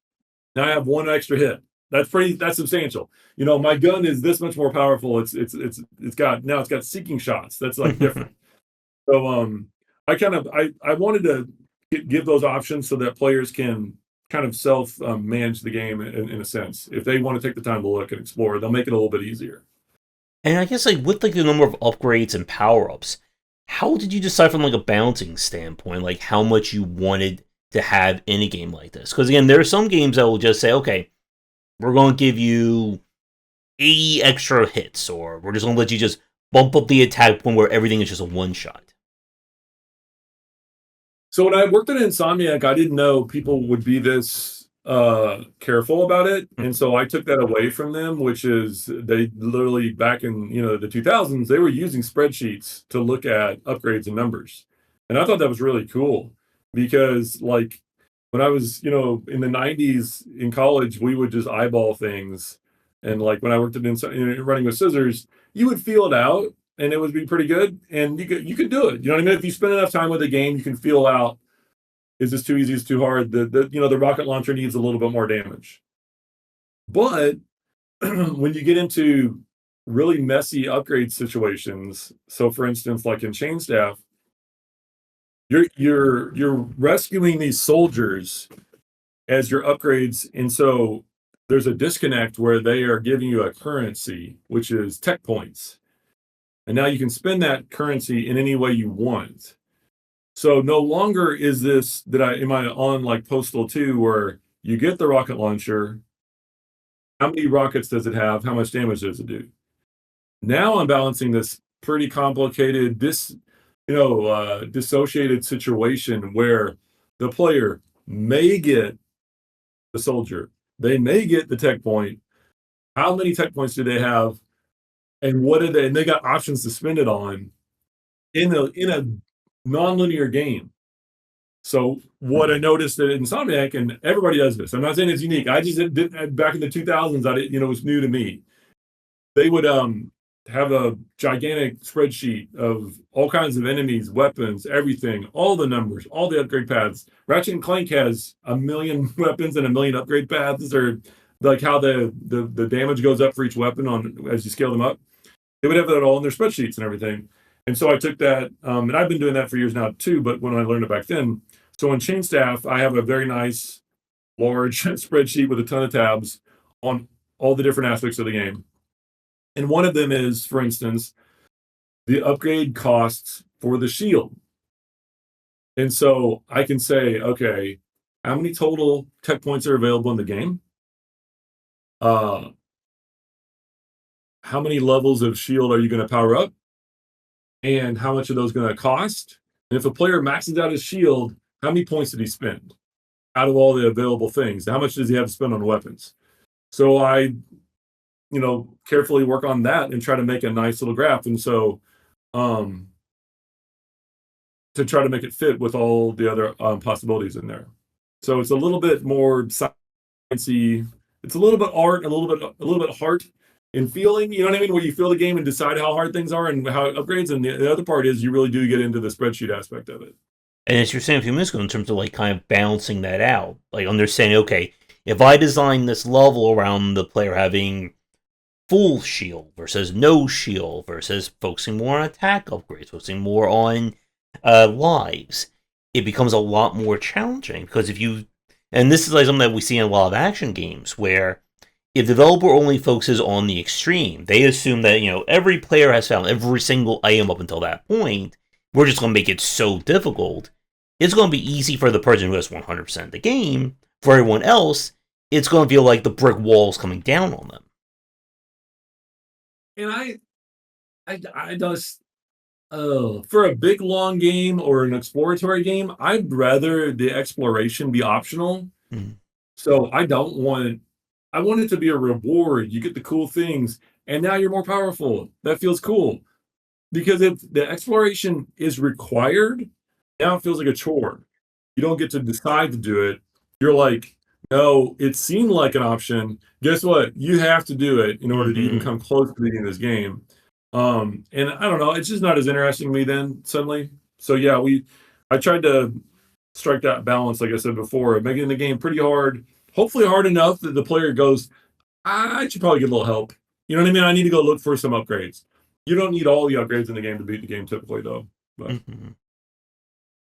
Now I have one extra hit. That's substantial. My gun is this much more powerful. It's got seeking shots. That's like different. So I wanted to give those options so that players can kind of self manage the game in a sense. If they want to take the time to look and explore, they'll make it a little bit easier. And I guess like with like the number of upgrades and power ups, how did you decide from like a balancing standpoint, like how much you wanted to have in a game like this? Because again, there are some games that will just say, okay, we're going to give you 80 extra hits, or we're just going to let you just bump up the attack point where everything is just a one shot. So when I worked at Insomniac, I didn't know people would be this careful about it, and so I took that away from them. Which is they literally back in the 2000s, they were using spreadsheets to look at upgrades and numbers, and I thought that was really cool because like when I was in the 90s in college, we would just eyeball things, and like when I worked at running with scissors, you would feel it out and it would be pretty good. And you could do it. You know what I mean? If you spend enough time with the game, you can feel out, is this too easy? Is too hard? The rocket launcher needs a little bit more damage. But when you get into really messy upgrade situations, so for instance, like in Chainstaff, you're rescuing these soldiers as your upgrades, and so there's a disconnect where they are giving you a currency, which is tech points. And now you can spend that currency in any way you want. So no longer is this that am I on like Postal 2 where you get the rocket launcher, how many rockets does it have? How much damage does it do? Now I'm balancing this pretty complicated, dissociated situation where the player may get the soldier, they may get the tech point. How many tech points do they have? And what did they? And they got options to spend it on in a non-linear game. So what I noticed that Insomniac, and everybody does this. I'm not saying it's unique. I just did back in the 2000s. I didn't, it was new to me. They would have a gigantic spreadsheet of all kinds of enemies, weapons, everything, all the numbers, all the upgrade paths. Ratchet and Clank has a million weapons and a million upgrade paths, or like how the damage goes up for each weapon on as you scale them up. They would have that all in their spreadsheets and everything. And so I took that, and I've been doing that for years now too. But when I learned it back then, so in Chainstaff, I have a very nice large spreadsheet with a ton of tabs on all the different aspects of the game. And one of them is, for instance, the upgrade costs for the shield. And so I can say, okay, how many total tech points are available in the game? How many levels of shield are you going to power up? And how much are those going to cost? And if a player maxes out his shield, how many points did he spend out of all the available things? How much does he have to spend on weapons? So I carefully work on that and try to make a nice little graph. And so, to try to make it fit with all the other possibilities in there. So it's a little bit more sciencey. It's a little bit art, a little bit heart and feeling. You know what I mean? Where you feel the game and decide how hard things are and how it upgrades. And the other part is you really do get into the spreadsheet aspect of it. And as you're saying a few minutes ago, in terms of like kind of balancing that out, like understanding, okay, if I design this level around the player having full shield versus no shield versus focusing more on attack upgrades, focusing more on lives, it becomes a lot more challenging because if you, and this is like something that we see in a lot of action games where if the developer only focuses on the extreme, they assume that every player has found every single item up until that point. We're just going to make it so difficult. It's going to be easy for the person who has 100% of the game. For everyone else, it's going to feel like the brick walls coming down on them. And I just for a big long game or an exploratory game, I'd rather the exploration be optional. Mm. So I want it to be a reward. You get the cool things, and now you're more powerful. That feels cool. Because if the exploration is required, now it feels like a chore. You don't get to decide to do it. You're like, no, it seemed like an option. Guess what? You have to do it in order to even Mm-hmm. come close to beating this game. And I don't know, it's just not as interesting to me then suddenly. So yeah, I tried to strike that balance, like I said before, of making the game pretty hard, hopefully hard enough that the player goes, I should probably get a little help. You know what I mean? I need to go look for some upgrades. You don't need all the upgrades in the game to beat the game typically, though. But Mm-hmm.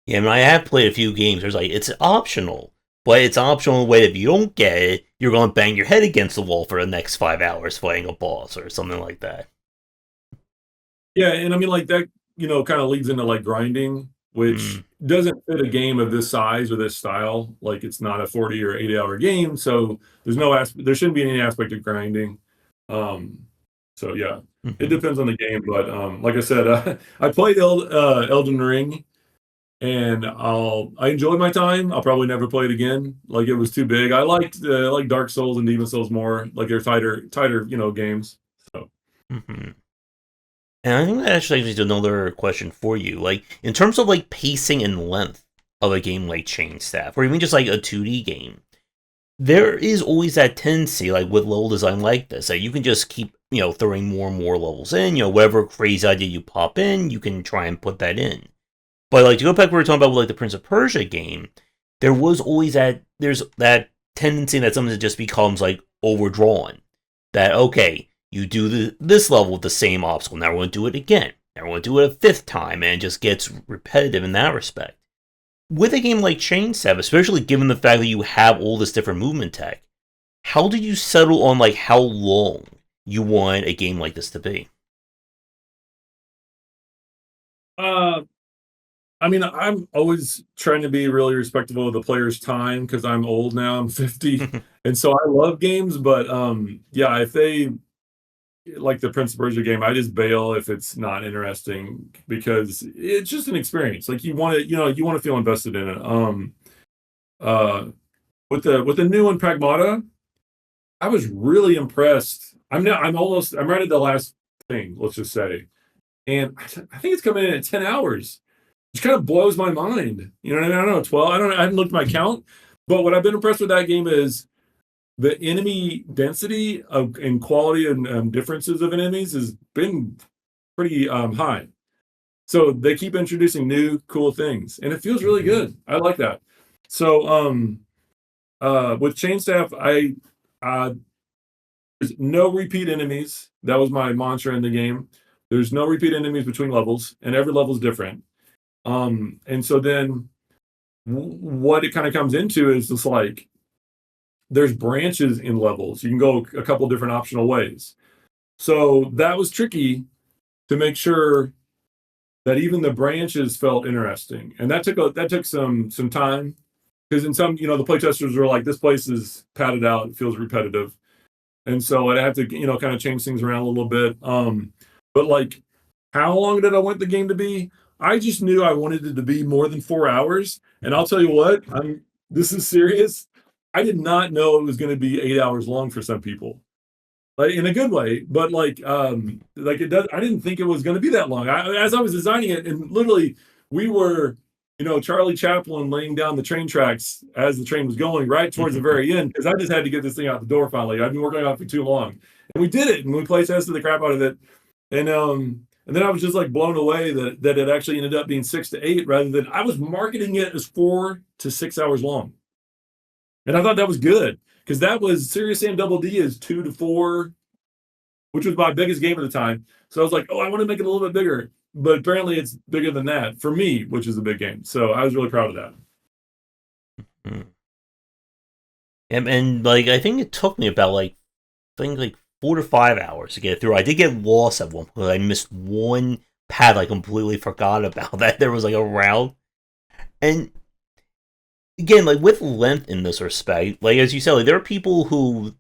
Yeah, I mean, I have played a few games. There's like it's optional, but it's optional in a way that if you don't get it, you're going to bang your head against the wall for the next 5 hours fighting a boss or something like that. yeah, and I mean, like that, kind of leads into like grinding, which Mm. doesn't fit a game of this size or this style. Like it's not a 40 or 80 hour game, so there shouldn't be any aspect of grinding. Um, so yeah, it Mm-hmm. depends on the game, but like I said, I played Elden Ring, and I enjoyed my time. I'll probably never play it again. Like it was too big. I like Dark Souls and Demon Souls more. Like they're tighter, games. So Mm-hmm. And I think that actually leads to another question for you. Like, in terms of like pacing and length of a game like Chainstaff, or even just like a 2D game, there is always that tendency, like with level design like this, that you can just keep, throwing more and more levels in. Whatever crazy idea you pop in, you can try and put that in. But like to go back, what we were talking about with like the Prince of Persia game, there's that tendency that something just becomes like overdrawn. That okay, you do this level with the same obstacle, now we're going to do it again. Now we're going to do it a fifth time, and it just gets repetitive in that respect. With a game like Chainstaff, especially given the fact that you have all this different movement tech, how did you settle on like how long you want a game like this to be? uh I mean, I'm always trying to be really respectful of the player's time because I'm old now. I'm 50, and so I love games. But yeah, if they like the Prince of Persia game, I just bail if it's not interesting because it's just an experience. Like you want to feel invested in it. Uh, with the new one, Pragmata, I was really impressed. I'm right at the last thing. Let's just say, and I think it's coming in at 10 hours, which kind of blows my mind. You know what I mean? I don't know, 12. I don't know. I haven't looked at my count, but what I've been impressed with that game is the enemy density and quality and differences of enemies has been pretty high. So they keep introducing new cool things, and it feels really Mm-hmm. good. I like that. So with Chainstaff, there's no repeat enemies. That was my mantra in the game. There's no repeat enemies between levels, and every level is different. And so then what it kind of comes into is just like there's branches in levels. You can go a couple different optional ways. So that was tricky to make sure that even the branches felt interesting, and that took some time because in some the playtesters were like, this place is padded out, it feels repetitive, and so I'd have to kind of change things around a little bit. But like, how long did I want the game to be? I just knew I wanted it to be more than 4 hours, and I'll tell you what, this is serious. I did not know it was going to be 8 hours long for some people, like in a good way. But like it does. I didn't think it was going to be that long. As I was designing it, and literally, we were, Charlie Chaplin laying down the train tracks as the train was going right towards the very end because I just had to get this thing out the door finally. I've been working on it for too long, and we did it, and we play tested the crap out of it, and then I was just like blown away that it actually ended up being 6 to 8 rather than I was marketing it as 4 to 6 hours long. And I thought that was good because that was Serious Sam Double D is 2 to 4, which was my biggest game at the time. So I was like, oh, I want to make it a little bit bigger. But apparently it's bigger than that for me, which is a big game. So I was really proud of that. Mm. And like I think it took me about like I think like 4 to 5 hours to get through. I did get lost at one point. I missed one path. I completely forgot about that. There was like a route, and again, like with length in this respect, like as you said, like there are people who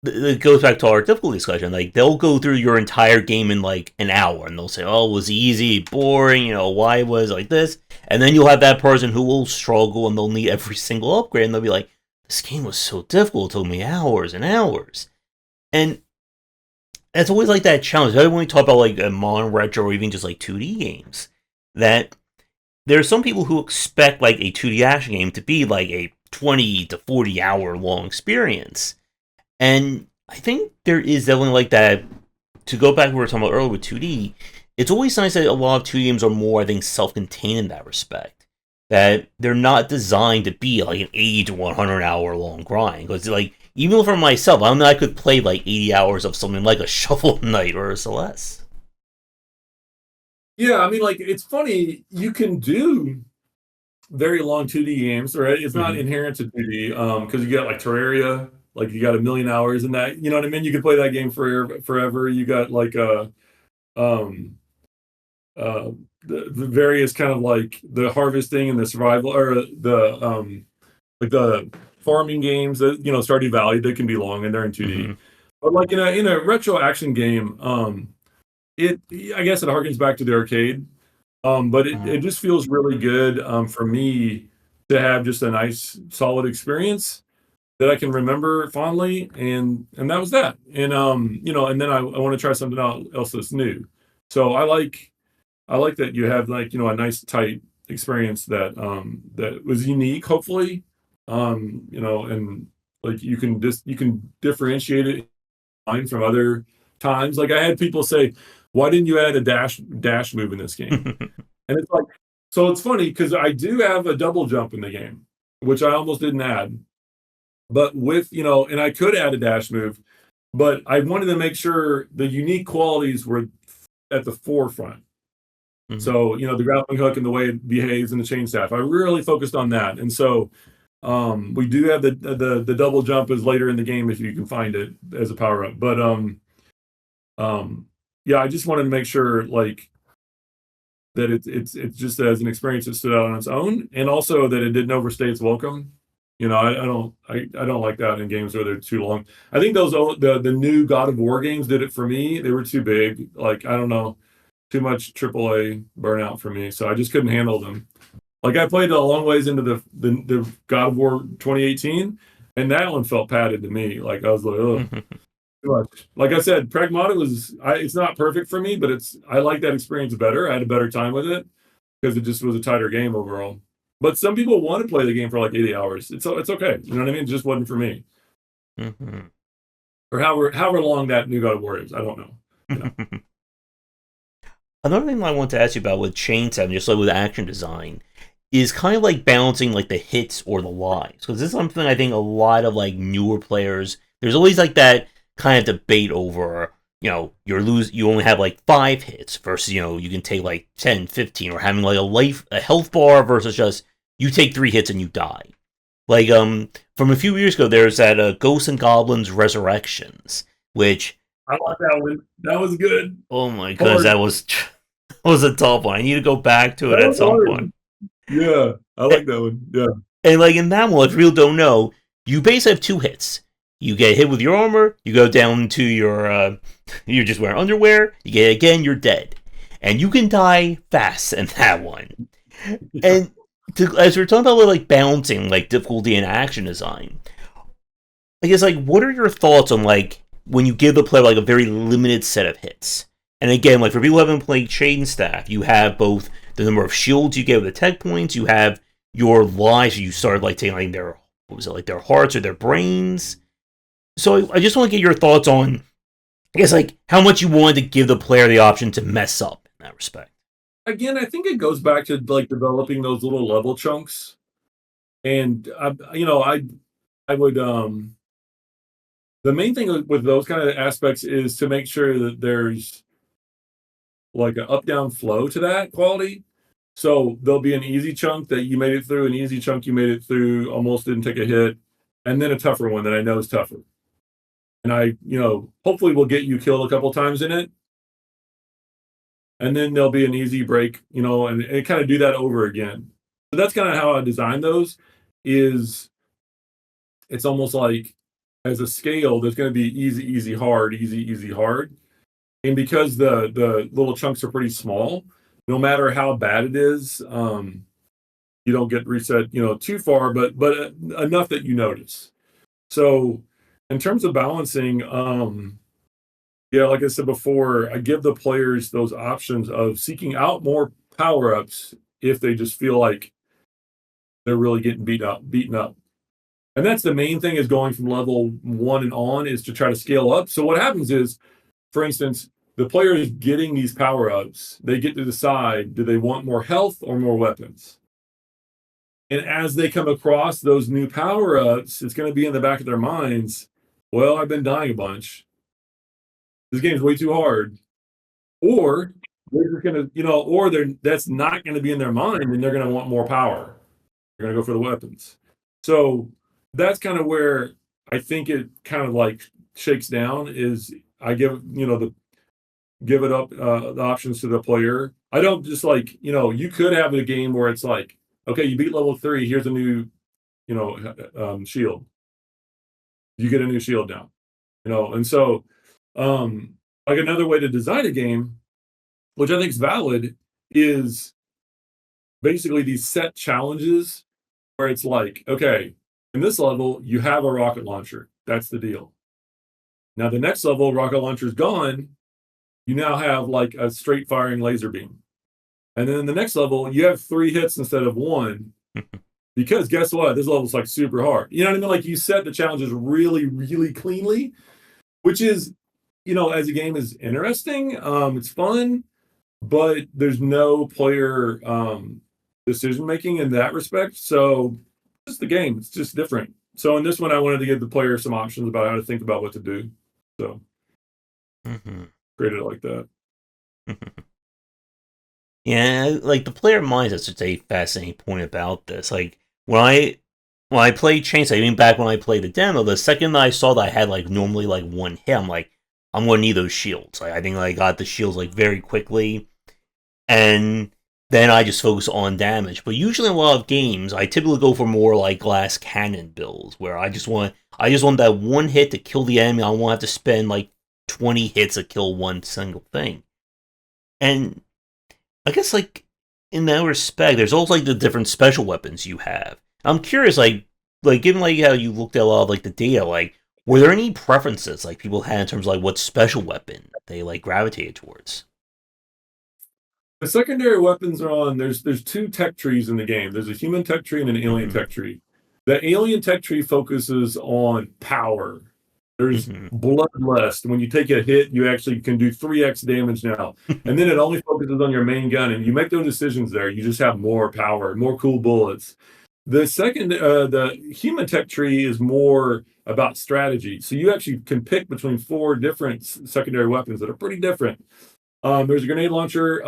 it goes back to our difficulty discussion. Like they'll go through your entire game in like an hour, and they'll say, "Oh, it was easy, boring. Why was it like this?" And then you'll have that person who will struggle, and they'll need every single upgrade, and they'll be like, "This game was so difficult. It took me hours and hours." And it's always like that challenge. When we talk about like a modern retro or even just like 2D games, that there are some people who expect like a 2D action game to be like a 20 to 40 hour long experience. And I think there is definitely like that. To go back to what we were talking about earlier with 2D, it's always nice that a lot of 2D games are more, I think, self contained in that respect. That they're not designed to be like an 80 to 100 hour long grind. Because, like, even for myself, I don't know I could play like 80 hours of something like a Shovel Knight or a Celeste. Yeah, I mean, like it's funny. You can do very long 2D games, right? It's not Mm-hmm. inherent to 2D because you got like Terraria, like you got a million hours in that. You know what I mean? You could play that game forever. You got like um uh the various kind of like the harvesting and the survival or the like the farming games that Stardew Valley, they can be long and they're in 2D. Mm-hmm. But like in a retro action game, it I guess it harkens back to the arcade. But it just feels really good for me to have just a nice solid experience that I can remember fondly, and that was that. And then I want to try something else that's new. So I like that you have like a nice tight experience that was unique, hopefully. And like you can differentiate it from other times. Like I had people say, "Why didn't you add a dash move in this game?" And it's like, so it's funny because I do have a double jump in the game, which I almost didn't add. But and I could add a dash move, but I wanted to make sure the unique qualities were at the forefront. Mm-hmm. So, the grappling hook and the way it behaves in the chain staff, I really focused on that. And so, we do have the double jump is later in the game if you can find it as a power up. But um, yeah, I just wanted to make sure like that it's just as an experience that stood out on its own, and also that it didn't overstay its welcome. I don't like that in games where they're too long. I think the new God of War games did it for me. They were too big. Like I don't know, too much AAA burnout for me. So I just couldn't handle them. Like I played a long ways into the God of War 2018, and that one felt padded to me. Like I was like, oh, too much. Like I said, Pragmata it's not perfect for me, but I like that experience better. I had a better time with it because it just was a tighter game overall. But some people want to play the game for like 80 hours. It's okay. You know what I mean? It just wasn't for me. Mm-hmm. Or however long that new God of War is. I don't know. You know. Another thing I want to ask you about with Chainsaw, just like with action design, is kind of like balancing like the hits or the lives. Because this is something I think a lot of like newer players, there's always like that kind of debate over, you only have like 5 hits versus, you can take like 10, 15, or having like a health bar versus just you take 3 hits and you die. Like from a few years ago, there's that Ghosts and Goblins Resurrections, which I like that one. That was good. oh my goodness, Hard. that was that was a tough one. I need to go back to That it at was some point. hard. Yeah. I And, like that one. Yeah. and like in that one, if you don't know, you basically have 2 hits. You get hit with your armor, you go down to you're just wearing underwear. You get hit again, you're dead, and you can die fast in that one. And as we're talking about like balancing like difficulty and action design, I guess like what are your thoughts on like when you give the player like a very limited set of hits? And again, like for people who haven't played Chainstaff, you have both the number of shields you get with the tech points, you have your lives. You start like taking like their what was it like their hearts or their brains. So I just want to get your thoughts on I guess like how much you wanted to give the player the option to mess up in that respect. Again, I think it goes back to like developing those little level chunks. And I would. The main thing with those kind of aspects is to make sure that there's like an up-down flow to that quality. So there'll be an easy chunk that you made it through, an easy chunk you made it through, almost didn't take a hit, and then a tougher one that I know is tougher. And hopefully will get you killed a couple times in it. And then there'll be an easy break, and kind of do that over again. So that's kind of how I design those is it's almost like as a scale, there's going to be easy, easy, hard, easy, easy, hard. And because the little chunks are pretty small, no matter how bad it is, you don't get reset, too far, but enough that you notice. So in terms of balancing, yeah, like I said before, I give the players those options of seeking out more power ups if they just feel like they're really getting beaten up. And that's the main thing is going from level one and on is to try to scale up. So what happens is, for instance, the player is getting these power ups. They get to decide, do they want more health or more weapons? And as they come across those new power ups, it's going to be in the back of their minds, well, I've been dying a bunch. This game's way too hard. Or they're just going to, that's not going to be in their mind and they're going to want more power. They're going to go for the weapons. So that's kind of where I think it kind of like shakes down is I give, give it up the options to the player. I don't just like, you could have a game where it's like, okay, you beat level 3, here's a new, shield. You get a new shield now, and so like another way to design a game, which I think is valid, is basically these set challenges where it's like, okay, in this level, you have a rocket launcher. That's the deal. Now, the next level, rocket launcher's gone. You now have like a straight firing laser beam. And then in the next level, you have 3 hits instead of 1. Because guess what? This level's like super hard. You know what I mean? Like you set the challenges really, really cleanly, which is, as a game is interesting. It's fun, but there's no player decision making in that respect. So it's the game. It's just different. So in this one, I wanted to give the player some options about how to think about what to do. So created it like that. Yeah, like the player mindset's such a fascinating point about this. Like when I played Chainstaff, even back when I played the demo, the second that I saw that I had like normally like 1 hit, I'm like, I'm gonna need those shields. Like I think I got the shields like very quickly, and then I just focus on damage. But usually in a lot of games, I typically go for more like glass cannon builds, where I just want that 1 hit to kill the enemy. I don't want to have to spend like 20 hits to kill one single thing. And I guess like in that respect, there's also like the different special weapons you have. I'm curious, like given like how you looked at a lot of like the data, like were there any preferences like people had in terms of like what special weapon they like gravitated towards? The secondary weapons are on. There's 2 tech trees in the game. There's a human tech tree and an alien tech tree. The alien tech tree focuses on power. There's bloodlust. When you take a hit, you actually can do 3x damage now. And then it only focuses on your main gun. And you make those decisions there. You just have more power, more cool bullets. The human tech tree is more about strategy. So you actually can pick between 4 different secondary weapons that are pretty different. There's a grenade launcher,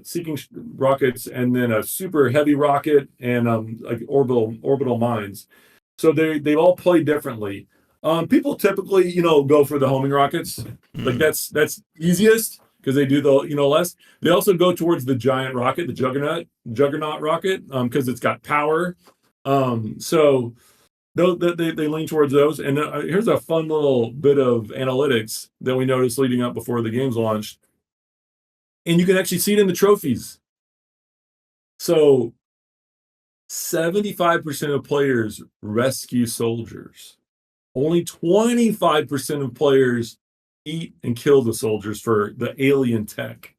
seeking rockets, and then a super heavy rocket, and like orbital mines. So they all play differently. People typically, go for the homing rockets. Like that's easiest because they do the less. They also go towards the giant rocket, the juggernaut rocket, because it's got power. So they lean towards those. And here's a fun little bit of analytics that we noticed leading up before the game's launched. And you can actually see it in the trophies. So 75% of players rescue soldiers. Only 25% of players eat and kill the soldiers for the alien tech.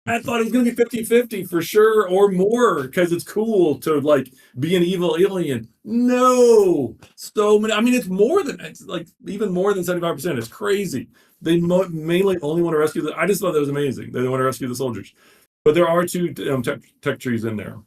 I thought it was going to be 50-50 for sure or more because it's cool to like be an evil alien. No. So many. I mean, it's like even more than 75%. It's crazy. They mainly only want to rescue I just thought that was amazing. They want to rescue the soldiers. But there are 2 tech trees in there.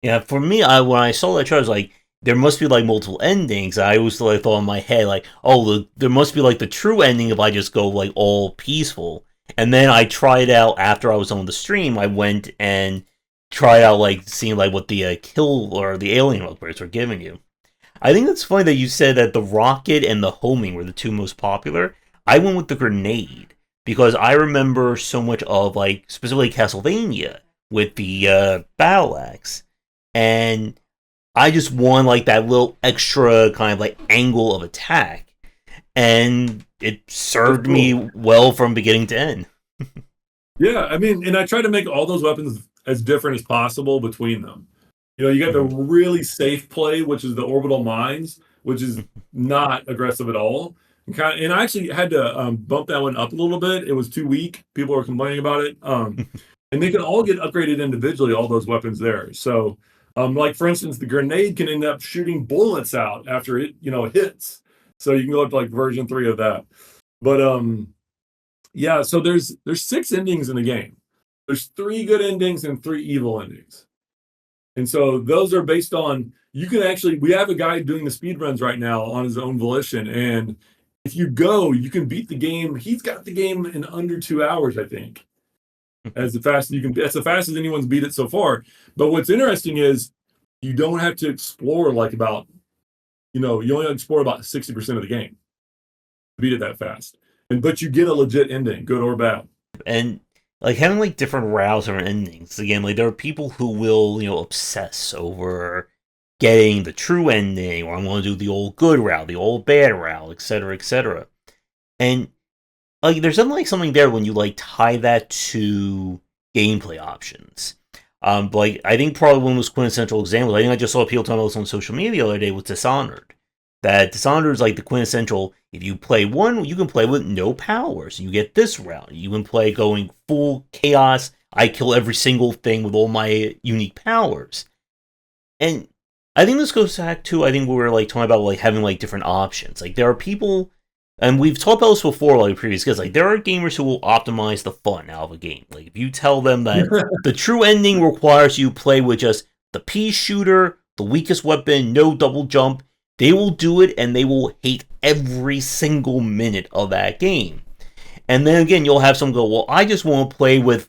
Yeah, for me, when I saw that chart, I was like, there must be like multiple endings. I always like thought in my head like, oh, there must be like the true ending if I just go like all peaceful. And then I tried out after I was on the stream. I went and tried out like seeing like what the kill or the alien upgrades were giving you. I think it's funny that you said that the rocket and the homing were the two most popular. I went with the grenade because I remember so much of like specifically Castlevania with the battle axe, and I just want like that little extra kind of like angle of attack, and it That's served me cool. well from beginning to end. Yeah, I mean, and I try to make all those weapons as different as possible between them. You got the Mhm. really safe play, which is the orbital mines, which is not aggressive at all. And I actually had to bump that one up a little bit. It was too weak. People were complaining about it. And they can all get upgraded individually, all those weapons there. So, like for instance, the grenade can end up shooting bullets out after it, hits. So you can go up to like version 3 of that. But yeah, so there's 6 endings in the game. There's 3 good endings and 3 evil endings. And so those are based on you can actually we have a guy doing the speed runs right now on his own volition, and if you go, you can beat the game. He's got the game in under 2 hours, I think. As the fast as you can That's the fastest anyone's beat it so far. But what's interesting is you don't have to explore like about, you only explore about 60% of the game to beat it that fast. But you get a legit ending, good or bad. And like having like different routes or endings. Again, like there are people who will obsess over getting the true ending, or I want to do the old good route, the old bad route, etc., etc. And like there's something there when you like tie that to gameplay options. But like I think probably one of those quintessential examples. I think I just saw people talking about this on social media the other day with Dishonored. That Dishonored is like the quintessential. If you play one, you can play with no powers. You get this route. You can play going full chaos. I kill every single thing with all my unique powers. And I think this goes back to I think we were like talking about like having like different options. Like there are people, and we've talked about this before, like previous guys. Like there are gamers who will optimize the fun out of a game. Like if you tell them that the true ending requires you play with just the pea shooter, the weakest weapon, no double jump, they will do it, and they will hate every single minute of that game. And then again, you'll have some go, well, I just want to play with,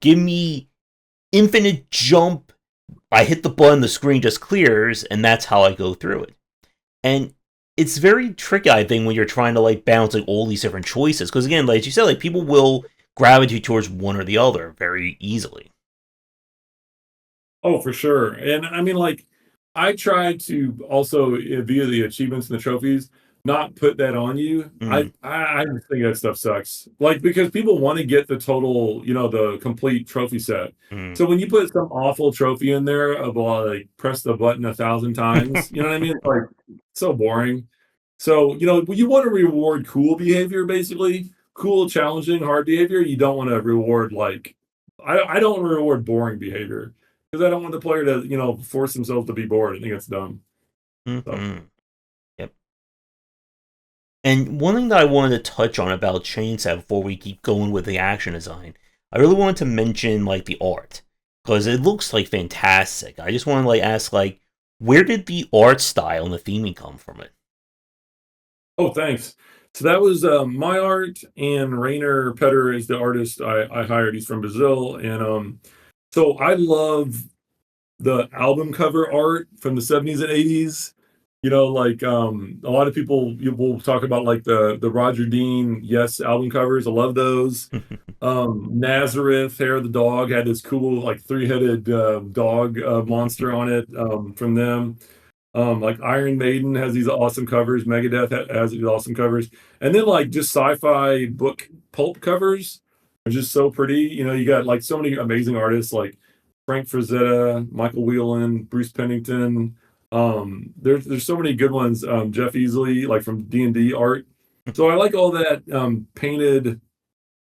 give me infinite jump. I hit the button, the screen just clears, and that's how I go through it. And it's very tricky, I think, when you're trying to like balance like all these different choices. Because again, like you said, like people will gravitate towards one or the other very easily. Oh, for sure. And I mean, like, I try to also via the achievements and the trophies, not put that on you. Mm, I just think that stuff sucks. Like because people want to get the total, the complete trophy set. mm. So when you put some awful trophy in there of like press the button 1,000 times, you know what I mean? It's like so boring. So you want to reward cool behavior, basically cool, challenging, hard behavior. You don't want to reward like I don't reward boring behavior because I don't want the player to, force themselves to be bored. I think it's dumb. So, Mm-hmm. Yep. And one thing that I wanted to touch on about Chainsaw before we keep going with the action design, I really wanted to mention like the art because it looks like fantastic. I just want to like ask like, where did the art style and the theming come from it? oh, thanks. So that was my art, and Rainer Petter is the artist I hired. He's from Brazil, and so I love the album cover art from the 70s and 80s. Like a lot of people you will talk about like the Roger Dean Yes album covers. I love those. Nazareth, Hair of the Dog had this cool like three-headed dog monster on it from them. Like Iron Maiden has these awesome covers. Megadeth has these awesome covers, and then like just sci-fi book pulp covers are just so pretty. You got like so many amazing artists like Frank Frazetta, Michael Whelan, Bruce Pennington. There's so many good ones. Jeff Easley, like from D&D art. So I like all that painted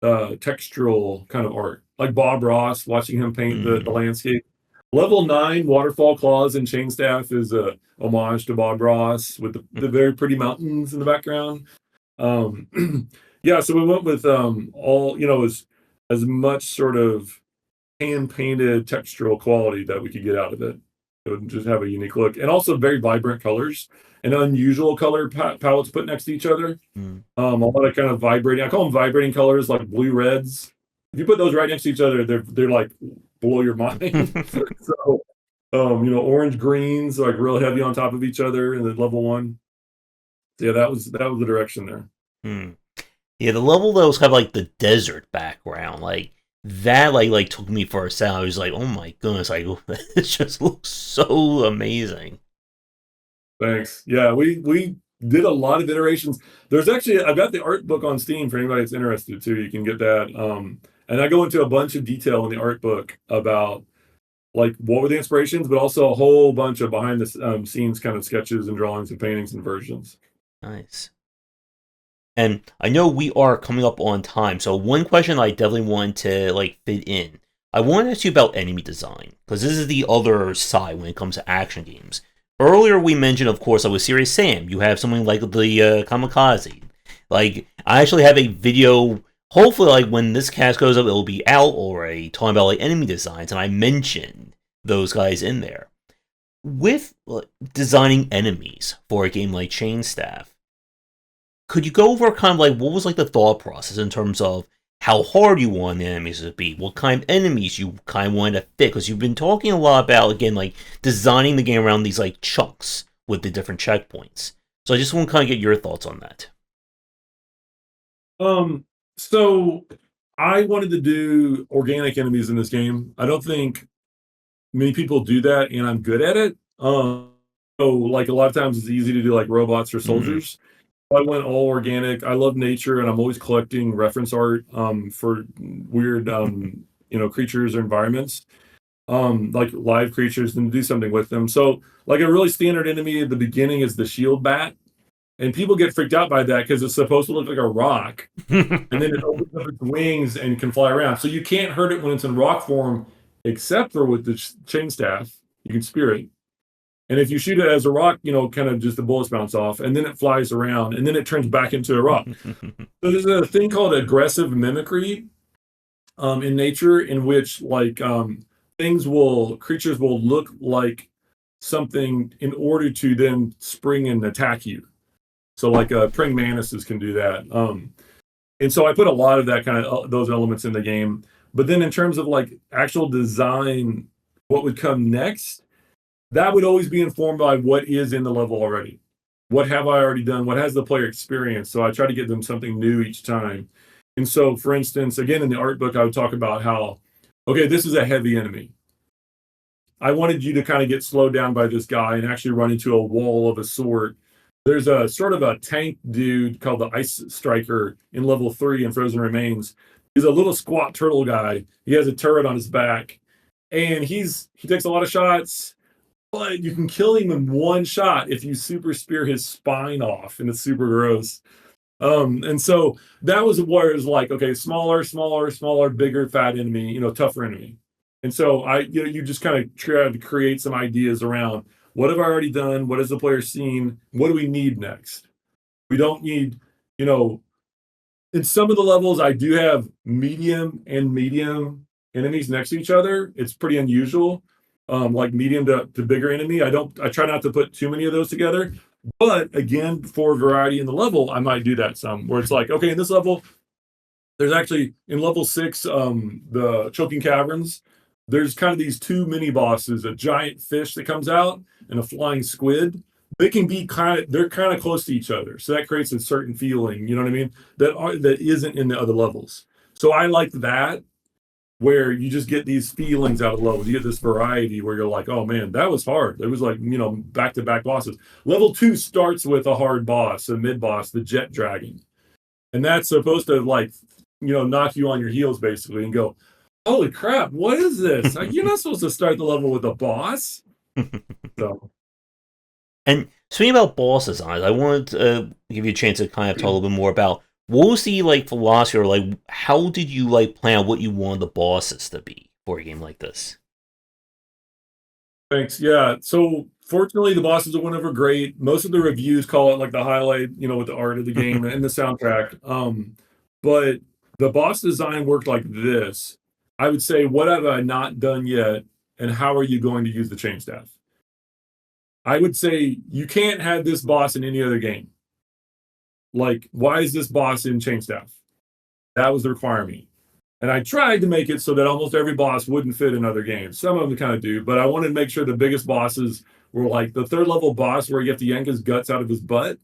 textural kind of art, like Bob Ross, watching him paint the Mm. landscape. Level 9 waterfall claws and chainstaff is a homage to Bob Ross with the very pretty mountains in the background. Um, yeah, so we went with all as much sort of hand painted textural quality that we could get out of it. it would just have a unique look, and also very vibrant colors and unusual color palettes put next to each other. Mm. A lot of kind of vibrating. I call them vibrating colors, like blue reds. If you put those right next to each other, they're like blow your mind. So, orange greens like real heavy on top of each other in the level one. So yeah, that was the direction there. Hmm. Yeah, the level that was kind of like the desert background, like that, like took me for a second. I was like, oh my goodness, like it just looks so amazing. Thanks. Yeah, we did a lot of iterations. There's actually I've got the art book on Steam for anybody that's interested too. You can get that. And I go into a bunch of detail in the art book about like what were the inspirations, but also a whole bunch of behind the scenes kind of sketches and drawings and paintings and versions. Nice. And I know we are coming up on time, so one question I definitely want to like fit in. I want to ask you about enemy design because this is the other side when it comes to action games. Earlier we mentioned, of course, with Serious Sam, you have something like the Kamikaze. Like I actually have a video. Hopefully, like when this cast goes up, it'll be out already, talking about like enemy designs, and I mentioned those guys in there. With designing enemies for a game like Chainstaff, could you go over kind of like what was like the thought process in terms of how hard you want the enemies to be, what kind of enemies you kind of wanted to fit? Because you've been talking a lot about again like designing the game around these like chunks with the different checkpoints. So I just want to kind of get your thoughts on that. So I wanted to do organic enemies in this game. I don't think many people do that, and I'm good at it. So like a lot of times it's easy to do like robots or Mm. soldiers. I went all organic. I love nature, and I'm always collecting reference art for weird creatures or environments, like live creatures, and do something with them. So like a really standard enemy at the beginning is the shield bat, and people get freaked out by that because it's supposed to look like a rock, and then it opens up its wings and can fly around. So you can't hurt it when it's in rock form, except for with the chain staff. You can spear it. And if you shoot it as a rock, kind of just the bullets bounce off, and then it flies around, and then it turns back into a rock. So there's a thing called aggressive mimicry in nature, in which like creatures will look like something in order to then spring and attack you. So like praying mantises can do that. And so I put a lot of that kind of those elements in the game. But then in terms of like actual design, what would come next, that would always be informed by what is in the level already. What have I already done? What has the player experienced? So I try to give them something new each time. And so, for instance, again, in the art book, I would talk about how, okay, this is a heavy enemy. I wanted you to kind of get slowed down by this guy and actually run into a wall of a sort. There's a sort of a tank dude called the Ice Striker in level 3 in Frozen Remains. He's a little squat turtle guy. He has a turret on his back, and he takes a lot of shots, but you can kill him in one shot if you super spear his spine off, and it's super gross. And so that was where it was like, okay, smaller, smaller, smaller, bigger, fat enemy, tougher enemy. And so you just kind of try to create some ideas around what have I already done? What has the player seen? What do we need next? We don't need, you know, in some of the levels, I do have medium and medium enemies next to each other. It's pretty unusual. Like medium to bigger enemy. I try not to put too many of those together. But again, for variety in the level, I might do that some where it's like, okay, in this level, there's actually in level 6, the choking caverns, there's kind of these two mini bosses, a giant fish that comes out and a flying squid. They're kind of close to each other. So that creates a certain feeling, you know what I mean? That isn't in the other levels. So I like that where you just get these feelings out of levels. You get this variety where you're like, oh man, that was hard. It was like, back to back bosses. Level 2 starts with a hard boss, a mid boss, the jet dragon. And that's supposed to like, knock you on your heels basically and go, holy crap, what is this? Like, you're not supposed to start the level with a boss. So And speaking about boss designs, I wanted to give you a chance to kind of talk a little bit more about what was the like philosophy, or like how did you like plan out what you wanted the bosses to be for a game like this? thanks. Yeah. So fortunately the bosses are whenever great. Most of the reviews call it like the highlight, with the art of the game and the soundtrack. But the boss design worked like this. I would say, what have I not done yet? And how are you going to use the chain staff? I would say you can't have this boss in any other game. Like, why is this boss in Chainstaff? That was the requirement. And I tried to make it so that almost every boss wouldn't fit in other games. Some of them kind of do, but I wanted to make sure the biggest bosses were like the third level boss where you have to yank his guts out of his butt.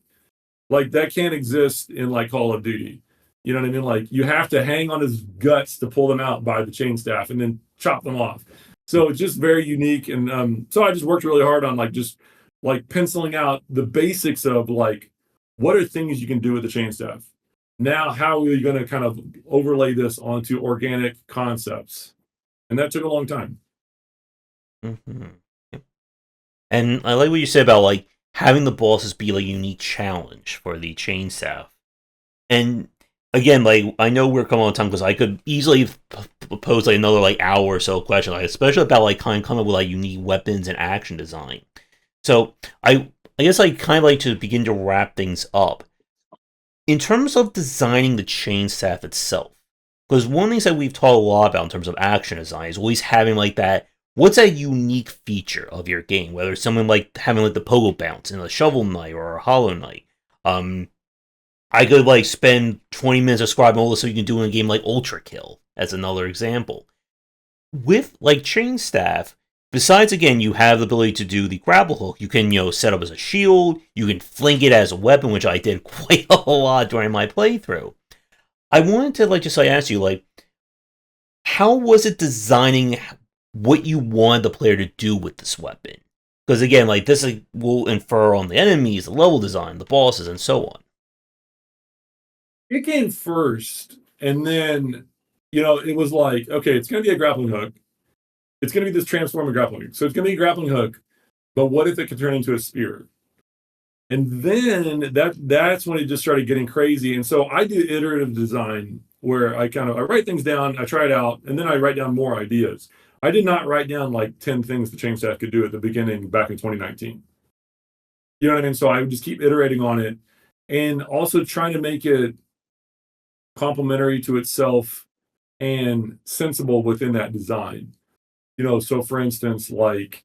Like that can't exist in like Call of Duty. You know what I mean? Like you have to hang on his guts to pull them out by the chain staff and then chop them off. So it's just very unique. And so I just worked really hard on like just like penciling out the basics of like what are things you can do with the chain staff. Now, how are you going to kind of overlay this onto organic concepts? And that took a long time. Mm-hmm. And I like what you said about like having the bosses be like a unique challenge for the chain staff. And again, like I know we're coming on time because I could easily pose like another like hour or so question, like especially about like kind of coming up with like unique weapons and action design. So I guess I kind of like to begin to wrap things up in terms of designing the chain staff itself. Because one of the things that we've talked a lot about in terms of action design is always having like that. What's that unique feature of your game? Whether it's something like having like the pogo bounce in a Shovel Knight or a Hollow Knight. I could like spend 20 minutes describing all this so you can do in a game like Ultra Kill as another example. With like Chain Staff, besides again you have the ability to do the grapple hook, you can set up as a shield, you can fling it as a weapon, which I did quite a lot during my playthrough. I wanted to like just like ask you like, how was it designing what you wanted the player to do with this weapon? Because again, like this will infer on the enemies, the level design, the bosses, and so on. It came first, and then it was like, okay, it's going to be a grappling hook. It's going to be this transforming grappling hook. So it's going to be a grappling hook, but what if it could turn into a spear? And then that's when it just started getting crazy. And so I do iterative design where I write things down, I try it out, and then I write down more ideas. I did not write down like 10 things the Chainstaff could do at the beginning back in 2019. You know what I mean? So I would just keep iterating on it and also trying to make it complementary to itself and sensible within that design. So for instance, like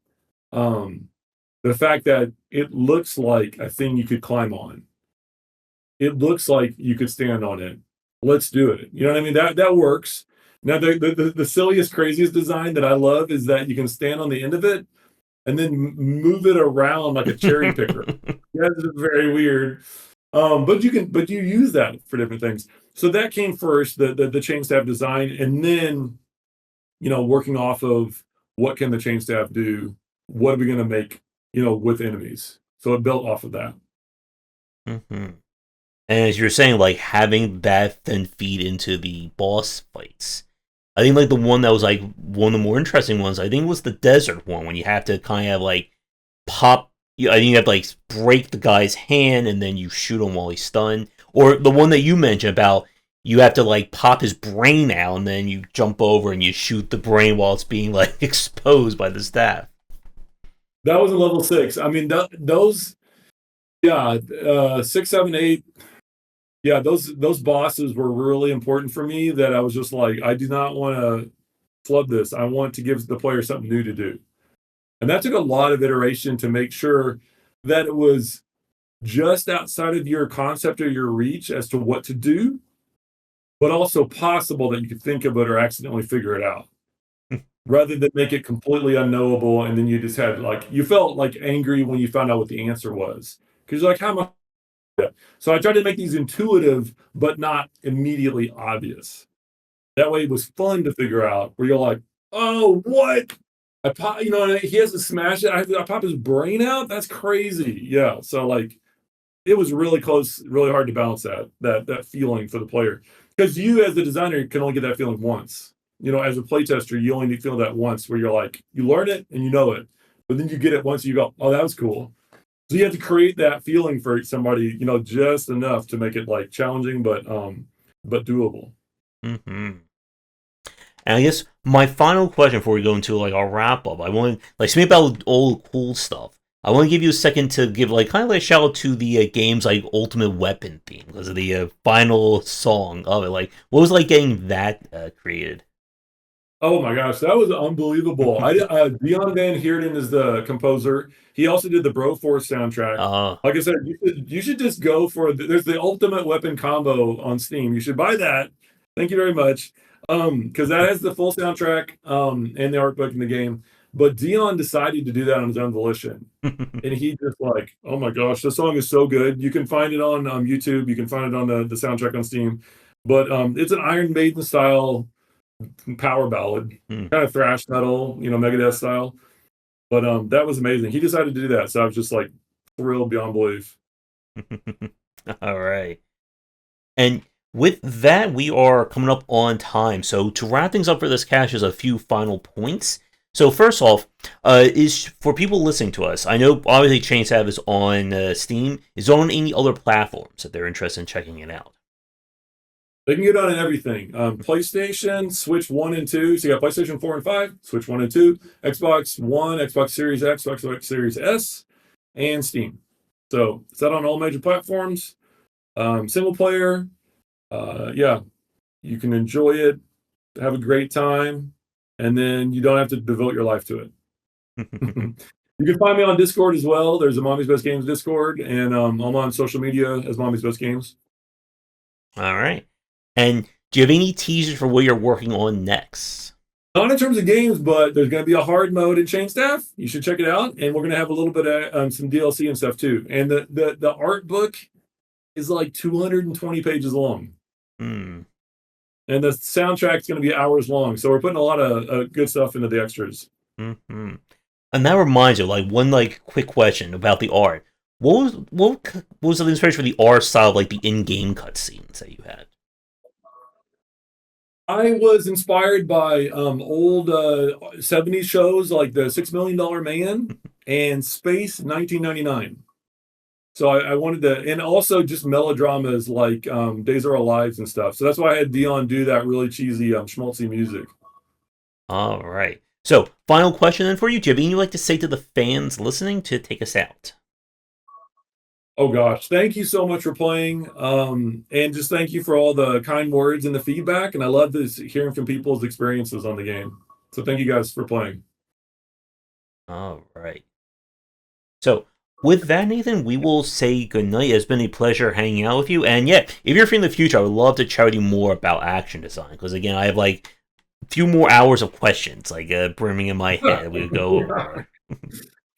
the fact that it looks like a thing you could climb on. It looks like you could stand on it. Let's do it. You know what I mean? That works. Now the silliest, craziest design that I love is that you can stand on the end of it and then move it around like a cherry picker. That's very weird. But you use that for different things. So that came first, the chain staff design, and then working off of what can the chain staff do? What are we going to make with enemies? So it built off of that. Mm-hmm. And as you're saying, like having that then feed into the boss fights. I think like the one that was like one of the more interesting ones, I think was the desert one when you have to kind of like pop. I think you have to like break the guy's hand and then you shoot him while he's stunned. Or the one that you mentioned about you have to like pop his brain out and then you jump over and you shoot the brain while it's being like exposed by the staff. That was a level 6. I mean, those, yeah, 6, 7, 8. Yeah, those bosses were really important for me. That I was just like, I do not want to flood this. I want to give the player something new to do, and that took a lot of iteration to make sure that it was just outside of your concept or your reach as to what to do, but also possible that you could think of it or accidentally figure it out, rather than make it completely unknowable. And then you just had like you felt like angry when you found out what the answer was because you're like, how am I? So I tried to make these intuitive, but not immediately obvious. That way it was fun to figure out where you're like, oh, what? I pop, he has to smash it. I pop his brain out. That's crazy. Yeah. So like it was really close, really hard to balance that feeling for the player. Because you as the designer can only get that feeling once. As a playtester, you only need to feel that once where you're like, you learn it and you know it. But then you get it once and you go, oh, that was cool. So you have to create that feeling for somebody, just enough to make it like challenging, but doable. Mm-hmm. And I guess my final question before we go into like our wrap up, I want like speaking about all the cool stuff. I want to give you a second to give like kind of like a shout out to the game's like Ultimate Weapon theme because of the final song of it. Like, what was like getting that created? Oh my gosh, that was unbelievable. Dion Van Heerden is the composer. He also did the Broforce soundtrack. Uh, Like I said, you should just go for there's the Ultimate Weapon combo on Steam. You should buy that. Thank you very much. Because that has the full soundtrack and the art book in the game. But Dion decided to do that on his own volition. And he just like, oh my gosh, the song is so good. You can find it on YouTube. You can find it on the soundtrack on Steam. But it's an Iron Maiden style power ballad, hmm. kind of thrash metal, Megadeth style. But that was amazing. He decided to do that, so I was just like thrilled beyond belief. All right. And with that, we are coming up on time. So to wrap things up for this cache, is a few final points. So first off, is for people listening to us, I know obviously Chainstaff is on Steam. Is it on any other platforms that they're interested in checking it out? They can get on everything. PlayStation, Switch 1 and 2. So you got PlayStation 4 and 5, Switch 1 and 2, Xbox One, Xbox Series X, Xbox Series S, and Steam. So it's out on all major platforms. Single player. Yeah, you can enjoy it, have a great time, and then you don't have to devote your life to it. You can find me on Discord as well. There's a Mommy's Best Games Discord, and I'm on social media as Mommy's Best Games. All right. And do you have any teasers for what you're working on next? Not in terms of games, but there's going to be a hard mode in Chainstaff. You should check it out, and we're going to have a little bit of some DLC and stuff too. And the art book is like 220 pages long. Hmm. And the soundtrack's going to be hours long. So we're putting a lot of good stuff into the extras. Mm-hmm. And that reminds you, like one quick question about the art. What was the inspiration for the art style, like the in-game cutscenes that you had? I was inspired by old 70s shows like the $6 Million Man and Space 1999. So I wanted to, and also just melodramas like Days of Our Lives and stuff. So that's why I had Dion do that really cheesy schmaltzy music. All right. So, final question then for you. Do you have anything you'd like to say to the fans listening to take us out? Oh gosh, thank you so much for playing, and just thank you for all the kind words and the feedback. And I love this hearing from people's experiences on the game. So thank you guys for playing. All right. So, with that, Nathan, we will say goodnight. It's been a pleasure hanging out with you. And yeah, if you're free in the future, I would love to chat with you more about action design. Because again, I have like a few more hours of questions like brimming in my head. We would go over.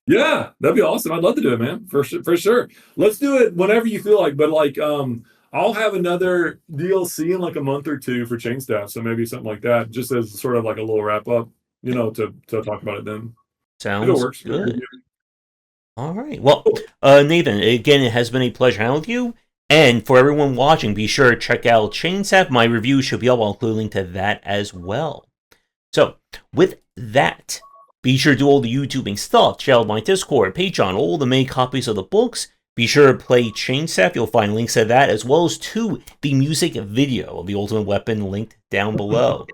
Yeah, that'd be awesome. I'd love to do it, man. For sure. Let's do it whenever you feel like. But like, I'll have another DLC in like a month or two for Chainstaff. So maybe something like that, just as sort of like a little wrap up, to talk about it then. If it Sounds works. good. All right. Well, Nathan, again, it has been a pleasure hanging with you. And for everyone watching, be sure to check out Chainstaff. My review should be up. I'll include a link to that as well. So, with that, be sure to do all the YouTubing stuff. Check out my Discord, Patreon, all the main copies of the books. Be sure to play Chainstaff. You'll find links to that as well as to the music video of the Ultimate Weapon linked down below.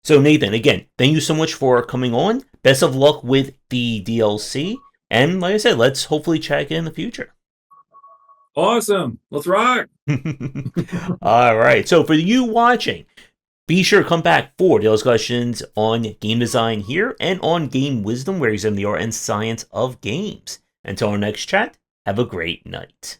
So, Nathan, again, thank you so much for coming on. Best of luck with the DLC. And like I said, let's hopefully chat again in the future. Awesome. Let's rock. All right. So for you watching, be sure to come back for discussions on game design here and on game wisdom, where you examine the art and science of games. Until our next chat, have a great night.